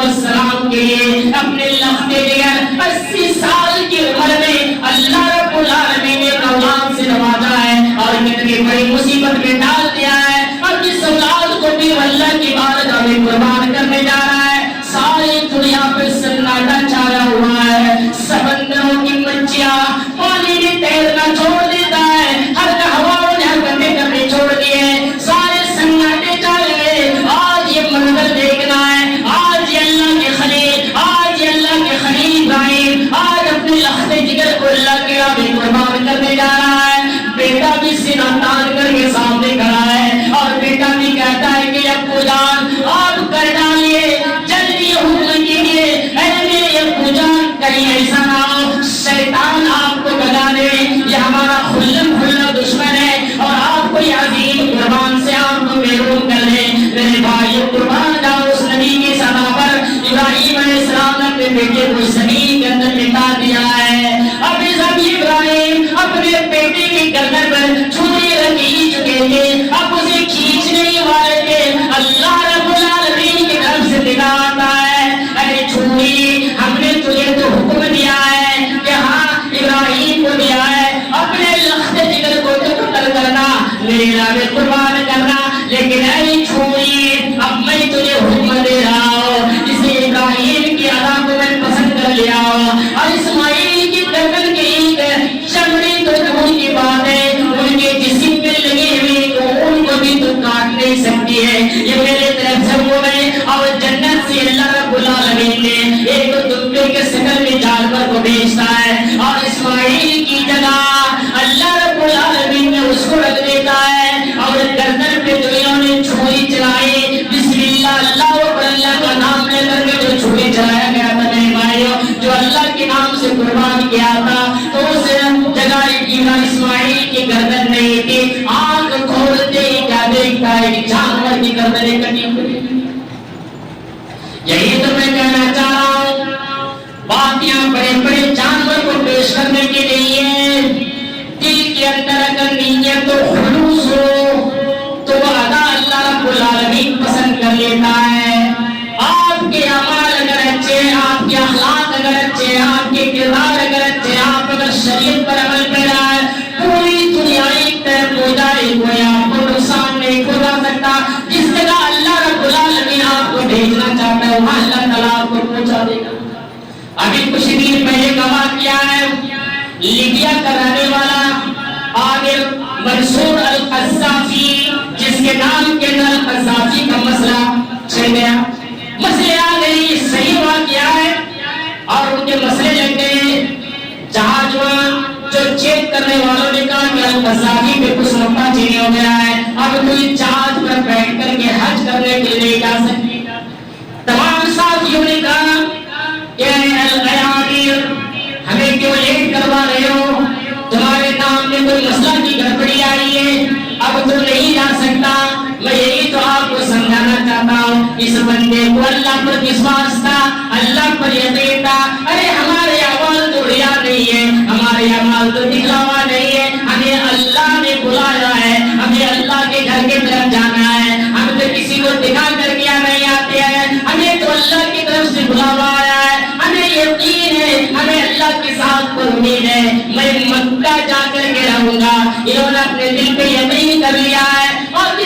السلام کے لیے اپنے لخت جگر 80 سال کی عمر میں اللہ رب العالمین نے اولاد سے نوازا ہے اور کتنی بڑی مصیبت میں ڈال دیا ہے. اب اس اولاد کو بھی اللہ کی بارگاہ میں قربان کرنے جا رہا ہے. ساری دنیا پہ سناٹا چھایا ہوا ہے, سمندروں کی مچھلیاں پانی میں تیرنا چھوڑ دیتا ہے, ہر ہواؤں نے حرکتیں کرنے چھوڑ دیے, سارے سناٹے چھائے گئے. آج یہ منظر دیکھنا ہے, آج یہ اللہ کے خلیل, آج یہ اللہ کے خلیل ابراہیم آج اپنے لخت جگر کو اللہ کے راہ میں قربان کرنے جا رہا ہے. بیٹا بھی سینہ تان کر کے سامنے کھڑا ہے اور بیٹا بھی کہتا ہے کہ ابو جان آپ کر ڈالیے, جلدی حکم کیجیے, اے میرے ابو جان کہیں ایسا نہ ہو شیطان آپ کو بتا دے یہ ہمارا کھلم کھلا دشمن ہے اور آپ کو یہ عظیم قربان سے آپ کو محروم کر دے. میرے بھائی قربان جاؤ اس نبی کی سزا پر. ابراہیم علیہ السلام نے اپنے بیٹے کو زمین کے اندر لٹا دیا ہے. اب ابراہیم اپنے بیٹے کی گردن پر چھری رکھ چکے تھے, اب اسے کھینچنے والے تھے. اللہ رب العالمین کی طرف سے ندا آتا ہے, ارے چھری ہم نے تجھے تو حکم دیا ہے کہ ہاں ابراہیم کو دیا ہے اپنے لخت جگر کو تو قتل کرنا, میرے راہ میں قربان کرنا, لیکن اے چھری اب میں تجھے حکم دے رہا ہوں جسے ابراہیم کی ادا کو میں پسند کر لیا ہوں اور اسماعیل کی گردن کے ایک چمڑی تو دور کی بات ہے, ان کے جسم میں لگی ہوئی ان کو بھی تو کاٹ نہیں سکتی ہے. یہ میرے طرف سے وہ ہے اور جنت سے اللہ رب العالمین نے ایک دبے کے شکل میں جانور کو بھیجتا ہے اور اسماعیل کی جگہ اللہ رب العالمین نے اس کو رکھ دیتا ہے اور گردن پہ جو انہوں نے چھری چلائی, بسم اللہ اللہ اکبر اللہ کا نام لے کر کے جو چھری چلایا گیا تھا میرے بھائیوں, جو اللہ کے نام سے قربان کیا تھا, تو اس جگہ اسماعیل کی گردن نہیں تھی. آنکھ کھولتے ہی کیا دیکھتا ہے کہ جانور کی گردنیں کٹی ہوئی. یہی تو میں کہنا چاہ رہا ہوں, بات یہاں بڑے بڑے جانور کو پیش کرنے کے لیے دل کے اندر اگر نیت و خلوص ہو تو وہ ادا اللہ رب العالمین پسند کر لیتا ہے. آپ کے اعمال اگر اچھے, آپ کے اخلاق اگر اچھے, آپ کے کردار اگر اچھے, آپ اگر شریعت پر عمل پیرا ہے, پوری دنیا ایک طرف ہو جائے, کوئی آپ کو نقصان نہیں پہنچا سکتا. جس جگہ اللہ رب العالمین آپ کو بھیجنا چاہتا ہے وہاں اللہ تعالیٰ آپ کو پہنچا دے گا. ابھی کچھ دن پہلے کا واقعہ ہے, لیبیا کا رہنے والا عامر منصور القذافی, جس کے نام کے اندر القذافی کا مسئلہ چھڑ گیا. مسئلے آ گئی, صحیح واقعہ ہے اور ان کے مسئلے لگ گئے. جہاز جو چیک کرنے والوں نے کہا کہ القذافی پہ کچھ نقطہ چینی ہو گیا ہے, اب کوئی جہاز پر بیٹھ کر کے حج کرنے کے لیے جا سکتے. تمام ساتھیوں نے کہا کہ ہمیں اس بندے کو اللہ پر وشواس تھا, اللہ پر یقین تھا. ارے ہمارے اعمال تو ریا نہیں ہے, ہمارے اعمال تو دکھلاوا نہیں ہے, ہمیں اللہ نے بلایا ہے, ہمیں اللہ کے گھر کے طرف جانا ہے, ہم تو کسی کو دکھا کر کے نہیں آتے ہیں, ہمیں تو اللہ کی طرف سے بلاوا آیا ہے, ہمیں یقین ہے, ہمیں اللہ کے ساتھ پر امید ہے, میں مکہ جا کر کے رہوں گا. انہوں نے اپنے دل پہ یقین کر لیا ہے. اور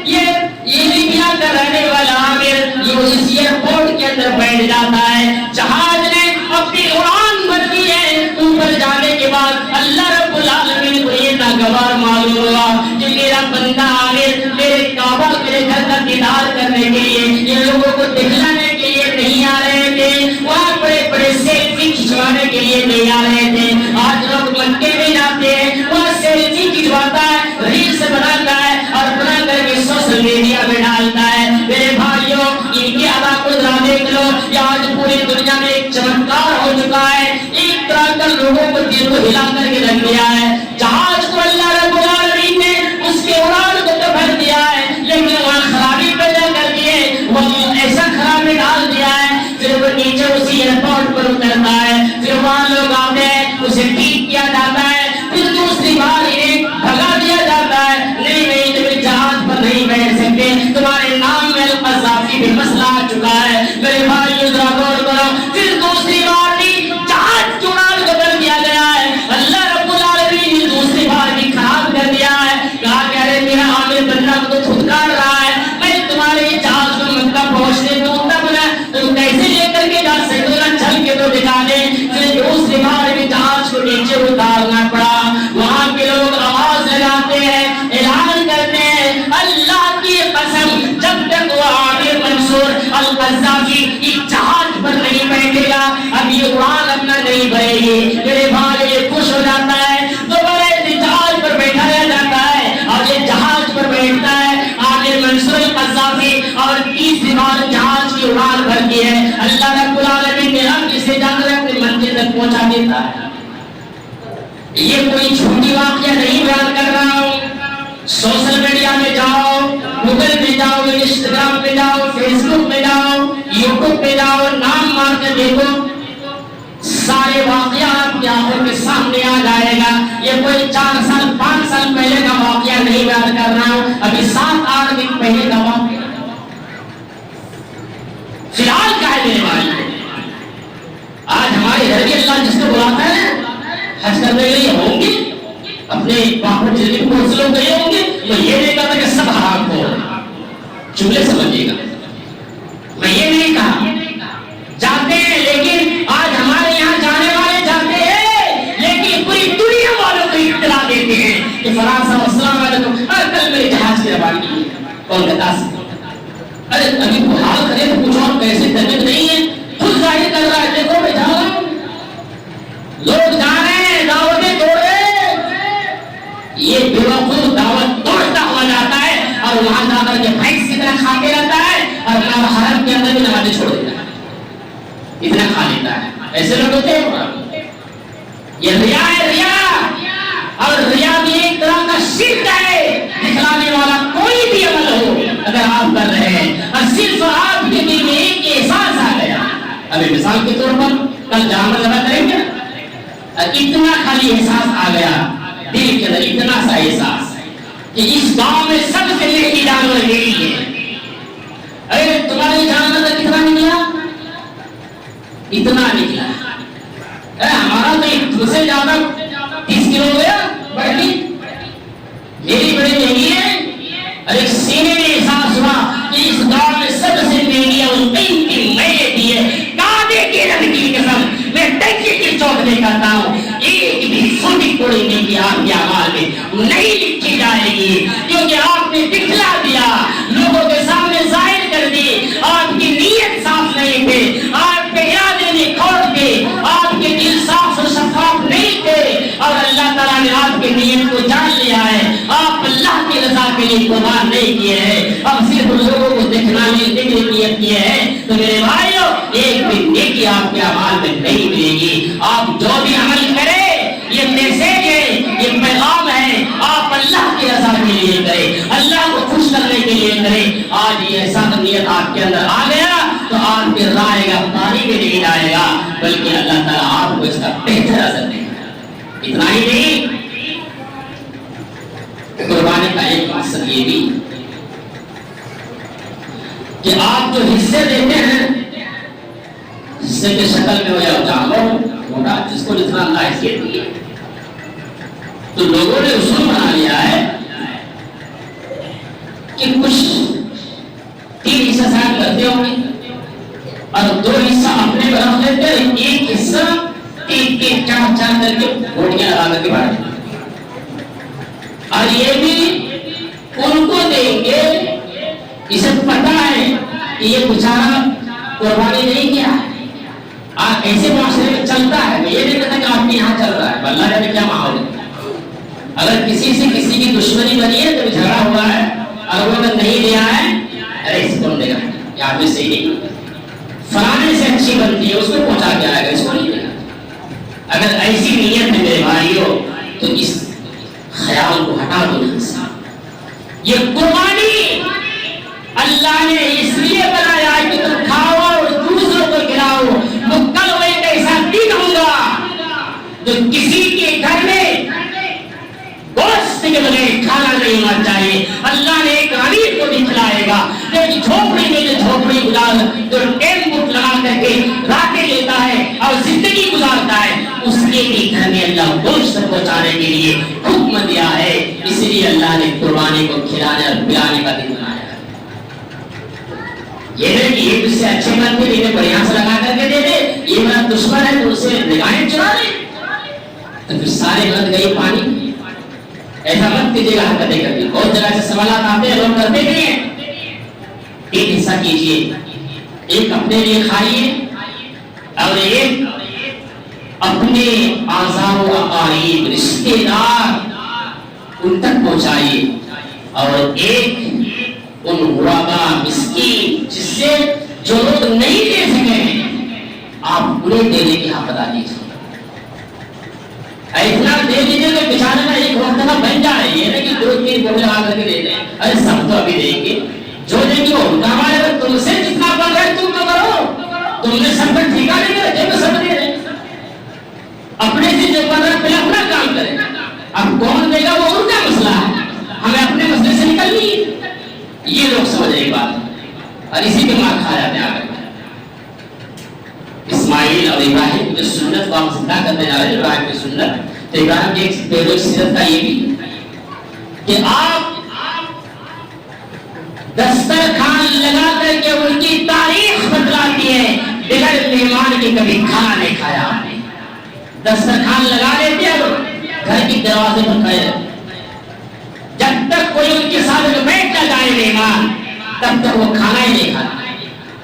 یہ لیبیا کا رہنے والا عامر یہ اس ایئرپورٹ کے اندر بیٹھ جاتا ہے. جہاز نے اپنی اڑان بھری ہے, اوپر جانے کے بعد اللہ رب العالمین کو یہ ناگوار معلوم ہوا کہ میرا بندہ عامر میرے کعبہ میرے گھر کا دیدار کرنے کے لیے, ان لوگوں کو دکھلانے کے لیے نہیں آ رہے تھے, وہاں بڑے بڑے سیلفی کھنچوانے کے لیے نہیں آ رہے تھے. آج لوگ مکے میں جاتے ہیں, وہاں سیلفی کھنچواتا ہے, ریلز بناتا ہے اور بنا کر کے سوشل میڈیا میں ڈالتا ہے. میرے بھائیوں ان کی ادا کو ذرا دیکھ لو, یہ آج پوری دنیا میں ایک چمتکار ہو چکا ہے, ایک طرح کا لوگوں کو دل کو ہلا کر کے رکھ دیا ہے. جہاز کو اللہ رب العالمین نے اس کے اڑان کو تو بھر دیا ہے, لیکن وہاں خرابی پیدا کر دیے, وہ ایسا خرابی ڈال دیا ہے, پھر وہ نیچے اسی ایئرپورٹ پر اترتا ہے, پھر وہاں لوگ آتے ہیں, اسے ٹھیک کیا جاتا ہے, پھر دوسری بار انہیں بھگا دیا جاتا ہے. نہیں تم جہاز پر نہیں بیٹھ سکتے, تمہارے نام میں القذافی بھی مسئلہ آ چکا ہے. میرے بھائی ذرا غور کرو, پھر دوسری بار بھی جہاز چڑال کو کر دیا گیا ہے. اللہ رب العالمین نے دوسری بار بھی خراب کر دیا ہے. کہا کہ ارے میرا عامر بندہ کو تو پھٹکار رہا ہے, میں تمہارے جہاز کو مکہ پہنچنے دوں تب نا, تم کیسے لے کر کے جا سکتے ہو, نا چل کے تو دکھا دیں. پھر دوسری بار بھی جہاز کو نیچے اتارنا پڑا. وہاں کے لوگ آواز لگاتے ہیں, اعلان کرتے ہیں, اللہ کی قسم جب تک وہ عامر منصور القذافی اس جہاز پر نہیں بیٹھے گا, اب یہ اڑان اپنا نہیں بھرے گی. میرے بھائی یہ خوش ہو جاتا ہے, دوبارہ جہاز پر بیٹھایا جاتا ہے, اور یہ جہاز پر بیٹھتا ہے عامر منصور القذافی, اور تیسری بار جہاز کی اڑان بھرتی ہے. اللہ رب العالمین نے ہم جسے جان رہے اپنی منزل تک پہنچا دیتا ہے. یہ کوئی چھوٹی واقعہ نہیں بیان کر رہا ہوں. سوشل میڈیا میں جاؤ, گوگل پہ جاؤ, انسٹاگرام پہ جاؤ, فیس بک پہ جاؤ, یوٹیوب پہ جاؤ, نام مار کر دیکھو, سارے واقعات آپ کی آنکھوں کے سامنے آ جائے گا. یہ کوئی 4 سال 5 سال پہلے کا واقعہ نہیں بیان کر رہا ہوں, ابھی 7-8 دن پہلے کا واقعہ. فی الحال کیا ہے میرے بھائی, آج ہمارے گھر بھی اللہ جس کو بلاتا ہے حج کرنے کے لیے ہوں گے, اپنے باپو جلدی پہنچ گئے ہوں گے. میں یہ نہیں کہتا کہ سب حرام ہو, چولہے سمجھیے گا, میں یہ نہیں کہا. جاتے ہیں لیکن آج ہمارے یہاں جانے والے جاتے ہیں, لیکن پوری دنیا والوں کو اطلاع دیتے ہیں کہ فلاں صاحب السلام علیکم, کل میرے جہاز کی روانگی ہے. کون بتا سکتا؟ ارے ابھی کو حال کرے تو کچھ اور کیسے طبیعت نہیں ہے, خود ظاہر کر رہا ہے, دیکھو میں جا رہا ہوں. لوگ جا رہے ہیں, دعوتیں توڑ رہے ہیں. یہ بیوقوف دعوت توڑتا ہوا جاتا ہے اور وہاں جا کر کے بھینس کی طرح کھاتے رہتا ہے, اور حرم کے اندر بھی نمازیں چھوڑ دیتا ہے, اتنا کھا لیتا ہے. ایسے لوگ ہوتے ہیں. یہ ریا ہے, ریا, اور ریا بھی ایک طرح کا شرک ہے. دکھلانے والا کوئی بھی عمل ہو اگر آپ کر رہے ہیں اور صرف آپ کے دل میں ایک احساس آ گیا, ابھی مثال کے طور پر کل جامع لگا کریں گے, اتنا خالی احساس آ گیا دل کے اندر, اتنا سا احساس کہ اس گاؤں میں سب سے نیکی جانور یہی ہے. ارے تمہارے جانور کتنا نکلا, اتنا نکلا. ہمارا تو تم سے زیادہ 30 کلو ہو گیا بڑھنی, میری بڑی مہنگی ہے. ارے سینے میں احساس ہوا کہ اس گاؤں میں سب سے مہنگی ہے اس دن کی میں دی ہے. کعبے کے رب کی قسم میں ٹنکی کی چوک نہیں کرتا ہوں, ایک بھی چھوٹی کوڑی نیکی آپ کے اعمال میں نہیں لکھی جائے گی, کیونکہ آپ نے دکھلا دیا, لوگوں کے سامنے ظاہر کر دی. آپ کی نیت صاف نہیں تھے, آپ کے ارادے نہیں کھوڑ تھے, آپ کے دل صاف اور شفاف نہیں تھے, اور اللہ تعالیٰ نے آپ کی نیت کو جان لیا ہے. آپ اللہ کی رضا کے لیے قربان نہیں کیے ہیں, اب صرف لوگوں کو دکھلانے کے لیے نیت کیے ہیں. تو میرے بھائیوں ایک بھی نیکی آپ کے اعمال میں نہیں ملے گی. آپ جو بھی عمل کریں یہ میسیج ہے, یہ پیغام ہے, آپ اللہ کی رضا کے لیے کریں, اللہ کو خوش کرنے کے لیے نہیں کرے. آج یہ ایسا نیت آپ کے اندر آ گیا تو آپ کے رائے گا پانی میں نہیں آئے گا بلکہ اللہ تعالیٰ آپ کو اس کا بہتر اثر دے گا. اتنا ہی نہیں، قربانی کا ایک مقصد یہ بھی کہ آپ جو حصے دیتے ہیں حصے کے شکل میں ہو یا جانور ہوگا جس کو جتنا اللہ حیثیت دی ہے، تو لوگوں نے اصول بنا لیا ہے کہ کچھ 3 حصہ شاید کرتے ہوں گے اور 2 حصہ اپنے برف لیتے ہیں، ایک حصہ 3 4 کر کے گھوڑیاں لگا کر کے بانٹتے ہیں. اور یہ بھی ان کو دیں گے اسے پتا ہے کہ یہ بیچارہ قربانی نہیں کیا ہے. آپ ایسے معاشرے میں چلتا ہے، میں یہ نہیں کہتا کہ آپ کے یہاں چل رہا ہے، اللہ جانے کیا ماحول ہے. اگر کسی سے کسی کی دشمنی بنی ہے تو جھگڑا ہوا ہے اور وہ اگر نہیں دیا ہے، ارے اس کو دے گا یا آپ سے صحیح فلانے سے اچھی بنتی ہے اس کو پہنچا کے آئے گا، اس کو نہیں دے گا. اگر ایسی نیت ہے میرے بھائیوں تو اس خیال کو ہٹا دو. یہ قربانی اللہ نے اس لیے بنایا ہے کہ تم کھاؤ اور دوسروں کو کھلاؤ. وہ کل وہ ایک ایسا دن ہوگا جو کسی کے گھر میں گوشت کے بغیر کھانا نہیں ہونا چاہیے. اللہ نے ایک غریب کو بھی کھلائے گا. ایک جھوپڑی میں جو جھوپڑی گزار جو ٹینٹ بک لگا کر کے راتیں لیتا ہے اور زندگی گزارتا ہے، اس کے بھی گھر میں اللہ گوشت پہنچانے کے لیے حکم دیا ہے. اس لیے اللہ نے قربانی کو کھلانے اور پلانے کا دن بنایا. یہ نہیں کہ یہ اس سے اچھے بنتے انہیں بڑھیا سے لگا کر کے دے دے، یہ میرا دشمن ہے تو اسے نگاہیں چرا لے تو پھر سارے بند گئی پانی. ایسا مت کیجیے گا حرکتیں کرتے. بہت جگہ سے سوالات آتے ہیں، لوگ کرتے نہیں ہیں. ایک حصہ کیجیے، ایک اپنے لیے کھائیے اور ایک اپنے اعزاء و اقارب رشتے دار ان تک پہنچائیے، اور ایک ان غربا مسکین جس سے جو لوگ نہیں دے سکے آپ انہیں دینے کی حق ادا کیجیے. اتنا دے دیجیے کہ بیچارے کا ایک وقت کا بن جائے. یہ نہیں کہ 2-3 بوٹے لگا کر کے دے دیں، ارے سب تو ابھی دیں گے. جو دیں گے وہ ہمارے اگر تم سے جتنا بن رہا ہے تم تو کرو. تم نے سب کا ٹھیکہ نہیں دیا، جب تو سب دے رہے اپنے سے جو بن رہا ہے پہلے اپنا کام کریں. اب کون دے گا وہ ان کا مسئلہ ہے، ہمیں اپنے مسئلے سے نکلنی ہے. یہ لوگ سمجھ رہی بات اور اسی کے مار کھا جاتے ہیں. آگے اسماعیل اور ابراہیم کی سنت کو ہم زندہ کرنے جا رہے ہیں. ابراہیم کی سنت تو ابراہیم کی ایک پہلو سیرت کا یہ بھی کہ آپ دسترخوان لگا کر کے ان کی تاریخ بتلاتی ہے. بغیر مہمان کے کبھی کھانا نہیں کھایا آپ نے. دسترخوان لگا لیتے ہیں گھر کی دروازے پر کھڑے رہتے، جب تک کوئی ان کے ساتھ بیٹھ نہ جائے مہمان تب تک وہ کھانا ہی نہیں کھاتا.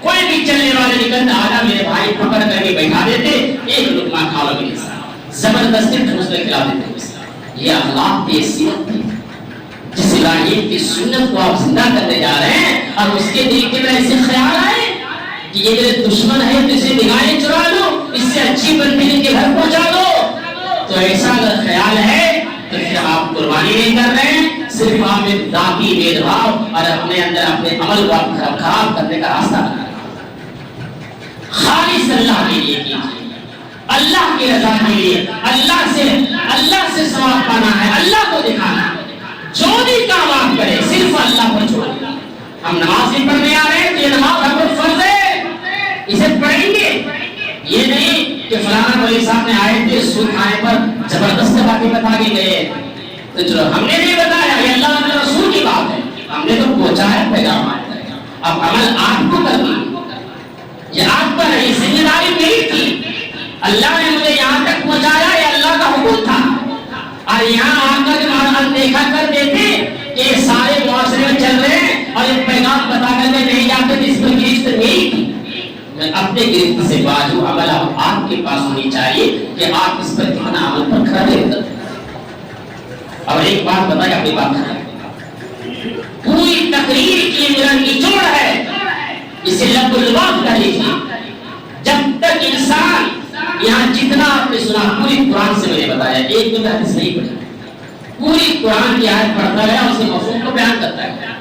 کوئی بھی چلنے والے نکلتا آجا میرے بھائی پکڑ کر کے بیٹھا دیتے، ایک لقمہ کھا لو میرے ساتھ، زبردستی ٹھوسے کھلا دیتے. یہ اخلاق کی سیرت تھی جس ابراہیم کی سنت کو آپ زندہ کرنے جا رہے ہیں. اور اس کے دل کے میں ایسے خیال آئے کہ یہ میرے دشمن ہے تو اسے نگاہیں چرا لو، اس سے اچھی بنتی ان کے گھر پہنچا دو. تو ایسا اگر خیال ہے تو پھر آپ قربانی نہیں کر رہے ہیں، صرف آپ ایک ذاتی بید بھاؤ اور اپنے اندر اپنے عمل کو خراب کرنے کا راستہ بنا رہے ہیں. خالص اللہ کے لیے کیجیے، اللہ کی رضا کے لیے، اللہ سے ثواب پانا ہے، اللہ کو دکھانا ہے. جو بھی کام آپ کریں صرف اللہ کو چھوڑیں. ہم نماز بھی پڑھنے آ رہے ہیں تو یہ نماز ہم کو فرض ہے، اسے پڑھیں گے. یہ نہیں کہ فلانا کوئی صاحب نے آئے تھے سود کھانے پر زبردست باتیں بتا کے گئے تو چلو ہم نے نہیں بتایا، یہ اللہ کے رسول کی بات ہے، ہم نے تو پہنچا ہے پیغام. اب عمل آپ کو کرنا، یہ آپ پر ہے، ذمہ داری میری تھی. اللہ نے مجھے یہاں تک پہنچایا، یہ اللہ کا حکم تھا. اور یہاں آ کر ہم دیکھا کر دیتے کہ سارے معاشرے میں چل رہے ہیں اور یہ پیغام بتا کر کے نہیں جاتے کہ اس پر گرفت میری تھی. میں اپنے گرفت سے باجو عمل آپ کے پاس ہونی چاہیے کہ آپ اس پر کتنا عمل پر کھڑے اترتے. اور ایک بات بتائیں، اپنی بات کھڑے پوری تقریر کی میرا نچوڑ ہے، اسے لب الباب کر لیجیے. جب تک انسان یہاں جتنا آپ نے سنا پوری قرآن سے میں نے بتایا، ایک دو حدیث نہیں پڑھی، پوری قرآن کی آیت پڑھتا ہے، اس کے مفہوم کو بیان کرتا ہے.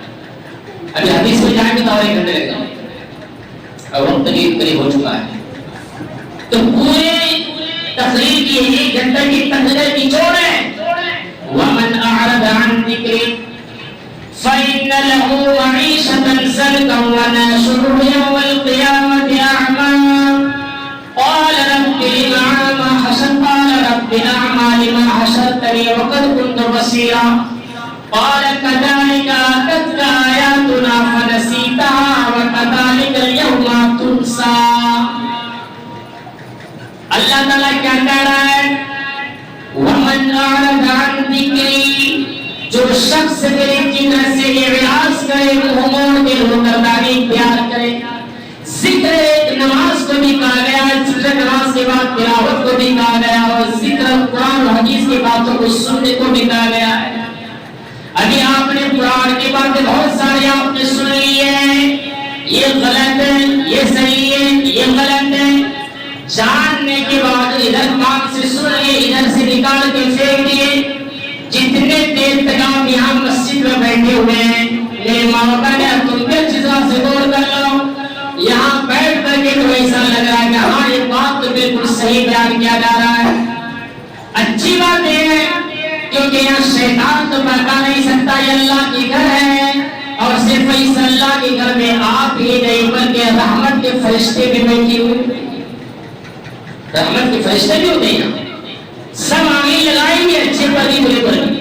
ابھی حدیث میں جائیں گے تو اور 1 گھنٹے لگ جائیں اور وقت قریب ہو چکا ہے. تو پورے تقریر کی 1 گھنٹے کی تقریر نچوڑ ہے. ومن اعرض عن ذکری فإن له معيشة ضنكا ونحشره يوم القيامة أعمى قال رب لما حشرتني وقد كنت بصيرا قال كذلك أتتك آياتنا فنسيتها وكذلك اليوم تنسى. اللہ تعالیٰ کیا کہہ رہا ہے؟ ومن اعرض عن ذکری، جو شخص میرے ذکر سے اعراض کرے، منہ موڑ کے روکرداری اختیار کرے. ذکر نماز کو بھی کہا گیا، ذکر نماز کے بعد تلاوت کو بھی کہا گیا اور ذکر قرآن و حدیث کی باتوں کو سننے کو بھی کہا گیا ہے. ابھی آپ نے قرآن کی باتیں بہت ساری آپ نے سن لی ہے، یہ غلط ہے، یہ صحیح ہے، یہ غلط ہے. جاننے کے بعد ادھر کان سے سن لیے، ادھر سے نکال کے پھینک دیے. جتنے دیر تک آپ یہاں مسجد میں بیٹھے ہوئے ہیں، میرے ماں باپ نے تم بھی اچھی طرح سے غور کر لو. یہاں بیٹھ کر کے تو ایسا لگ رہا ہے کہ ہاں یہ بات تو بالکل صحیح بیان کیا جا رہا ہے. اچھی بات یہ ہے کیونکہ یہاں شیطان تو بہکا نہیں سکتا، یہ اللہ کی گھر ہے اور صرف اس اللہ کے گھر میں آپ ہی نہیں بلکہ رحمت کے فرشتے بھی بیٹھے ہوئے. رحمت کے فرشتے بھی ہوتے ہیں، سب آمین لگائیں گے، اچھے پر بھی برے پر بھی.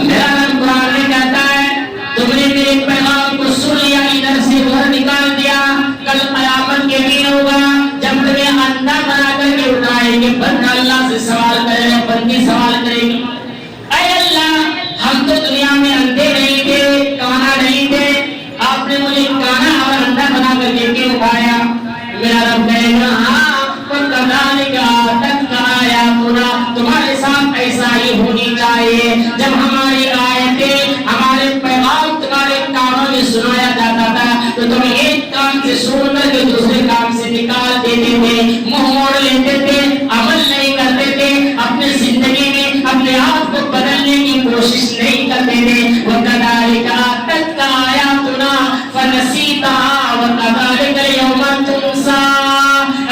میرا نام قرآن میں کہتا ہے تم نے میرے پیغام کو سن لیا، ادھر سے ادھر نکال دیا. کل قیامت کے دن ہوگا جب تمہیں اندھا بنا کر کے اٹھائیں گے، بندہ اللہ سے سوال کرے گا، بندی سوال کرے گی اے اللہ ہم تو دنیا میں اندھے نہیں تھے، کانا نہیں تھے، آپ نے مجھے کانا اور اندھا بنا کر کے کیوں اٹھایا؟ میرا رب کہے گا ہاں تمہارے ساتھ ایسا ہی ہونی چاہیے. جب ہماری آیتیں ہمارے پیغام تمہارے کانوں میں سنایا جاتا تھا تو تم ایک کان سے سن کر کے دوسرے کان سے نکال دیتے تھے، منہ موڑ لیتے تھے، عمل نہیں کرتے تھے، اپنے زندگی میں اپنے آپ کو بدلنے کی کوشش نہیں کرتے تھے. وَكَذَلِكَ أَتَتْكَ آيَاتُنَا فَنَسِيتَهَا وَكَذَلِكَ الْيَوْمَ تُنسَىٰ.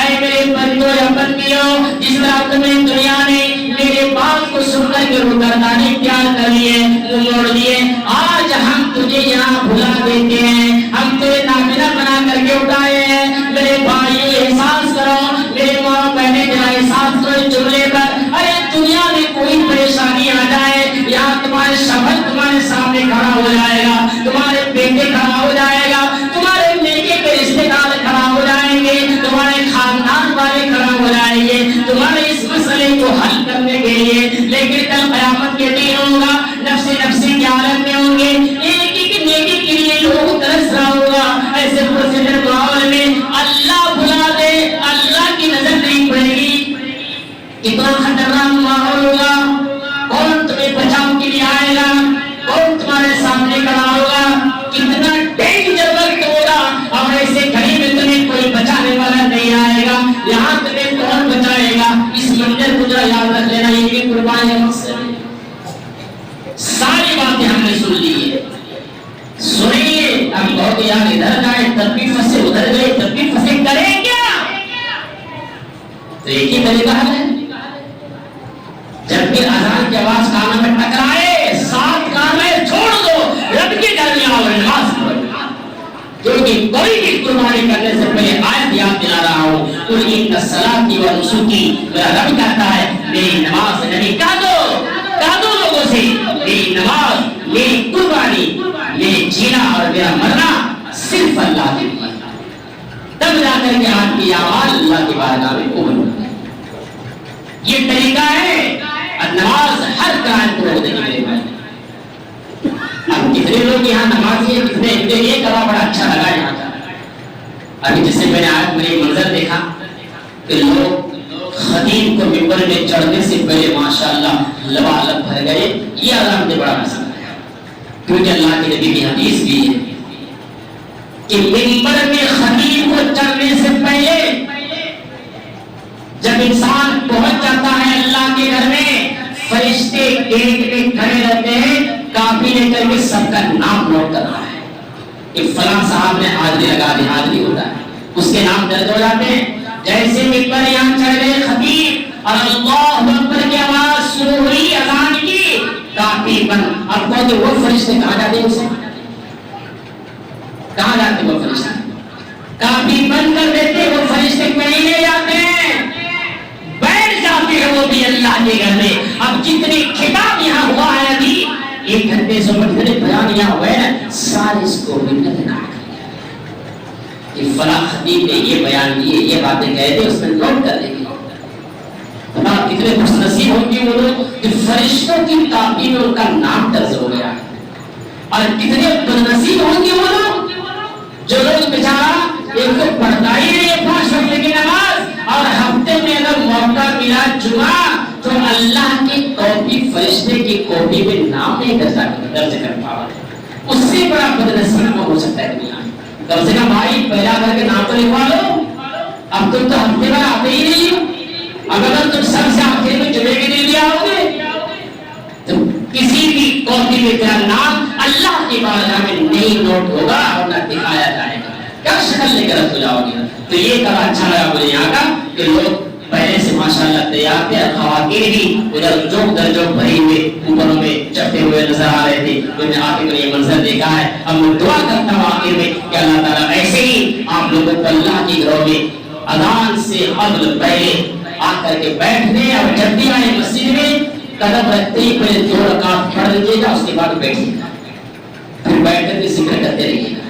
اے میرے بندوں یا بندیوں، جس طرح تمہیں دنیا نے میرے بات کو سن کر کے روکردانی اختیار کر لیے، منہ موڑ لیے، آج ہم تجھے یہاں بھلا دیتے ہیں، ہم تجھے نابینا بنا کر کے اٹھائے ہیں. میرے بھائیوں احساس کرو، میرے ماں بہنیں ذرا احساس کرو اس جملے پر. ارے دنیا میں کوئی پریشانی آ جائے، یہاں تمہارے شوہر تمہارے سامنے کھڑا ہو جائے گا، تمہارے بیٹے کھڑا ہو جائے گا، تمہارے بیٹے کے رشتے دار کھڑا ہو جائیں گے، تمہارے خاندان والے کھڑا ہو جائیں گے تمہارے اس مسئلے کو حل کرنے کے لیے. لیکن کل قیامت کے دن ہوگا، نفسی کی حالت میں ہوں گے، ایک ایک نیکی کے لیے لوگ ترس رہا ہوگا. ایسے پرسنل ماحول میں اللہ بھلا دے، اللہ کی نظر نہیں پڑے گی. کتنا خطرناک ماحول ہوگا. کون تمہیں بچاؤ کے لیے آئے گا؟ کون تمہارے سامنے کھڑا ہوگا؟ کتنا ڈینجر وقت ہوگا اور ایسے گھڑی میں تمہیں کوئی بچانے والا نہیں آئے گا. یہاں تمہیں کون بچائے گا؟ اس منظر کو ذرا یاد رکھ لینا، یہ بھی قربان ہے مقصد. ساری باتیں ہم نے سن لی ہے، سنیے. ہم بہت یاد ادھر جائیں تب بھی پھنسے، ادھر گئے تب بھی پھنسے، کریں کیا؟ تو ایک ہی طریقہ ہے، جب بھی اذان کی آواز کانوں میں ٹکرائے 7 کام چھوڑ دو، رب کے گھر میں آؤ، نماز پڑھو. کیونکہ کوئی بھی قربانی کرنے سے پہلے آیت یاد دلا رہا ہوں، قل ان صلاتی و نسکی. میرا رب کہتا ہے میری نماز، نبی کہہ دو لوگوں سے میری نماز، میری قربانی، میرے جینا اور میرا مرنا صرف اللہ کے لیے. تب جا کر کے آپ کی آواز اللہ کی بارگاہ میں قبول ہوتی ہے. یہ طریقہ ہے نماز ہر کام کو روکنے کے لیے. اب کتنے لوگ یہاں نمازی ہیں، کتنے یہ کرا بڑا اچھا لگا یہاں کا. ابھی جس سے میں نے آج میری منظر دیکھا کہ لوگ خطیب کو ممبر میں چڑھنے سے پہلے ماشاءاللہ لبالب بھر گئے. یہ اللہ مجھے بڑا پسند آیا، کیونکہ اللہ کے نبی کی حدیث بھی ہے کہ ممبر میں خطیب کو چڑھنے سے پہلے جب انسان پہنچ جاتا ہے اللہ کے گھر میں، فرشتے گیٹ میں کھڑے رہتے ہیں، کاپی لے کر کے سب کا نام نوٹ کر رہا ہے کہ فلاں صاحب نے حاضری لگا دی، حاضری ہوتا ہے، اس کے نام درج ہو جاتے ہیں. جیسے ممبر یہاں چڑھ گئے خطیب اور اللہ اکبر کی آواز شروع ہوئی اذان کی، کاپی بند. اب کہتے وہ فرشتے کہاں جاتے ہیں؟ اسے کہاں جاتے وہ فرشتے؟ کاپی بند کر دیتے، وہ فرشتے کہیں لے جاتے ہیں، بیٹھ جاتے ہیں وہ بھی اللہ کے گھر میں. اب جتنے خطاب یہاں ہوا ہے ابھی 1 گھنٹے سے بڑھ بیان یہاں ہوئے ہیں، سارے اس کو بھی نہ کہ فلاں خطیب نے یہ بیان کیے، یہ باتیں کہے تھے، اس میں نوٹ کر دیں گے. کتنے خوش نصیب ہوں گے وہ لوگ کہ فرشتوں کی کاپی میں ان کا نام درج ہو گیا. اور کتنے بد نصیب ہوں گے وہ لوگ جو لوگ بیچارہ ایک تو پڑھتا ہی نہیں ہے 5 وقت کی نماز، اور ہفتے میں اگر موقع ملا جمعہ تو اللہ کی کاپی فرشتے کی کاپی میں نام نہیں درج کر پاوا. اس سے بڑا بد نصیب ہو سکتا ہے دنیا میں. کم سے کم بھائی پہلا کر کے نام تو لکھوا لو. اب تم تو ہفتے بھر آتے ہی نہیں ہو. اگر تم سب سے آخر میں جمعے کے دن بھی آؤ گے تو کسی بھی کاپی میں تیرا نام اللہ کی بارگاہ میں نہیں نوٹ ہوگا اور نہ دکھایا جائے گا. کیا شکل لے کر ہو جاؤ گے؟ تو یہ کبھی اچھا لگا مجھے یہاں کا کہ لوگ پہلے سے ماشاءاللہ تیار تھے. خواتین بھی ادھر جوک در جوک بھری ہوئے اوپروں میں چپتے ہوئے نظر آ رہے تھے. میں نے آخر میں یہ منظر دیکھا ہے. اب میں دعا کرتا ہوں آخر میں کہ اللہ تعالیٰ ایسے ہی آپ لوگوں کو اللہ کی گھروں میں اذان سے قبل پہلے آ کر کے بیٹھنے اور جب بھی آئے مسجد میں قدم رکھتے ہی پہلے 2 رکعت پڑھ لیجیے گا، اس کے بعد بیٹھیے گا، پھر بیٹھ کر کے ذکر کرتے رہیے گا.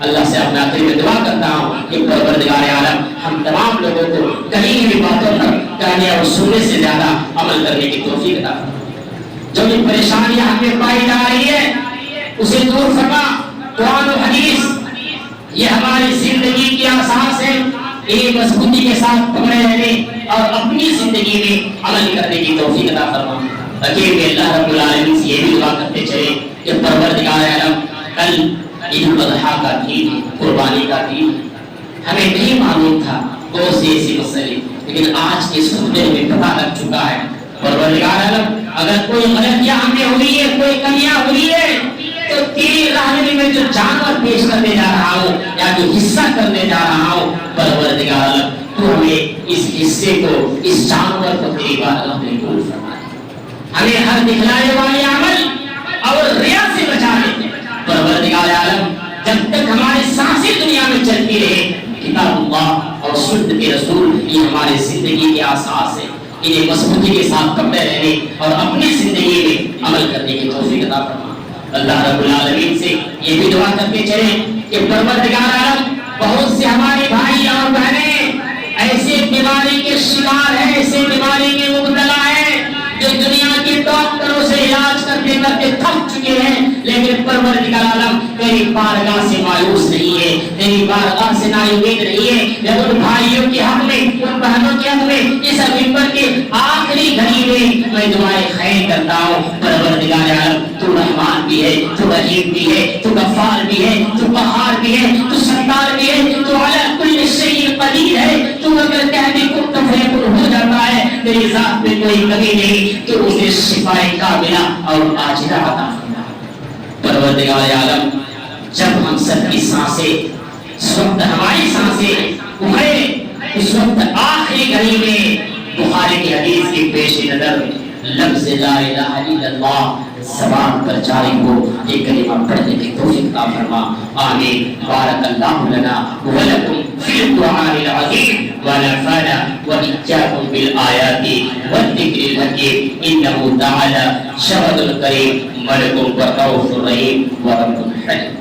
اللہ سے اپنے آخر میں دعا کرتا ہوں کہ پروردگار عالم ہم تمام لوگوں کو کہیں بھی باتوں پر کہنے اور سننے سے زیادہ عمل کرنے کی توفیق عطا فرما. جو بھی پریشانیاں ہمیں پائی جا رہی ہے اسے دور فرما. قرآن و حدیث یہ ہماری زندگی کی اساس ہے. ایک مضبوطی کے ساتھ پکڑے رہنے اور اپنی زندگی میں عمل کرنے کی توفیق عطا فرما. تاکہ کہ اللہ رب العالمین سے یہ بھی دعا کرتے چلے کہ پروردگار عالم کل عید الاضحیٰ کا دن، قربانی کا دن، ہمیں نہیں معلوم تھا بہت سے ایسے مسئلے، لیکن آج کے خطبے میں پتہ لگ چکا ہے. پروردگار عالم اگر کوئی غلطیاں ہمیں ہوئی ہے، کوئی کمیاں ہوئی ہے تو تیری راہنمائی میں جو جانور پیش کرنے جا رہا ہوں یا جو حصہ کرنے جا رہا ہوں، پروردگار عالم تو ہمیں اس حصے کو، اس جانور کو تیری بارگاہ میں قبول فرما. ہمیں ہر دکھلانے والے عمل اور ریا سے بچا لے. پروردگار عالم جب تک ہماری سانسیں دنیا میں چلتی رہے، کتاب اللہ اور سنت کے رسول یہ ہماری زندگی کی اساس ہے. انہیں مضبوطی کے ساتھ پکڑے رہنے اور اپنی زندگی میں عمل کرنے کی توفیق عطا فرما. اللہ رب العالمین سے یہ بھی دعا کرتے چلے کہ پروردگار عالم بہت سے ہمارے بھائی اور بہنیں ایسے بیماری کے شکار ہیں، ایسے بیماری کے مبتلا ہیں جو دنیا کے ڈاکٹروں سے علاج کرتے کرتے تھک چکے ہیں، لیکن پروردگار عالم تیری بارگاہ سے مایوس نہیں ہے، تیری بارگاہ سے نا امید نہیں ہے. لیکن ان بھائیوں کے حق میں، ان بہنوں کے حق میں اس منبر کے آخری گھڑی میں دعائیں خیر کرتا ہوں. پروردگار عالم تو رحمان بھی ہے، تو رحیم بھی ہے، تو غفار بھی ہے، تو قہار بھی ہے، تو ستار بھی ہے، تو علی کل شیء قدیر ہے. تو اگر کہنے کو فیکن ہو جاتا ہے، تیری ذات میں کوئی کمی نہیں. تو اسے شفائے کاملہ اور عاجلہ عطا فرما. پروردگار عالم جب ہم سب کی سانسیں، اس وقت ہماری سانسیں اٹھے، اس وقت آخری گھڑی میں بخاری کی حدیث کی پیش نظر لفظ لا الہ الا اللہ زبان پر جاری ہو، یہ کلمہ پڑھنے کی توفیق عطا فرما. آمین. بارک اللہ لنا ولکم فی القرآن العظیم ونفعنا وإياكم بالآیات والذکر الحکیم انہ تعالی شہد الکریم ملک ورؤوف رحیم ورب حلیم.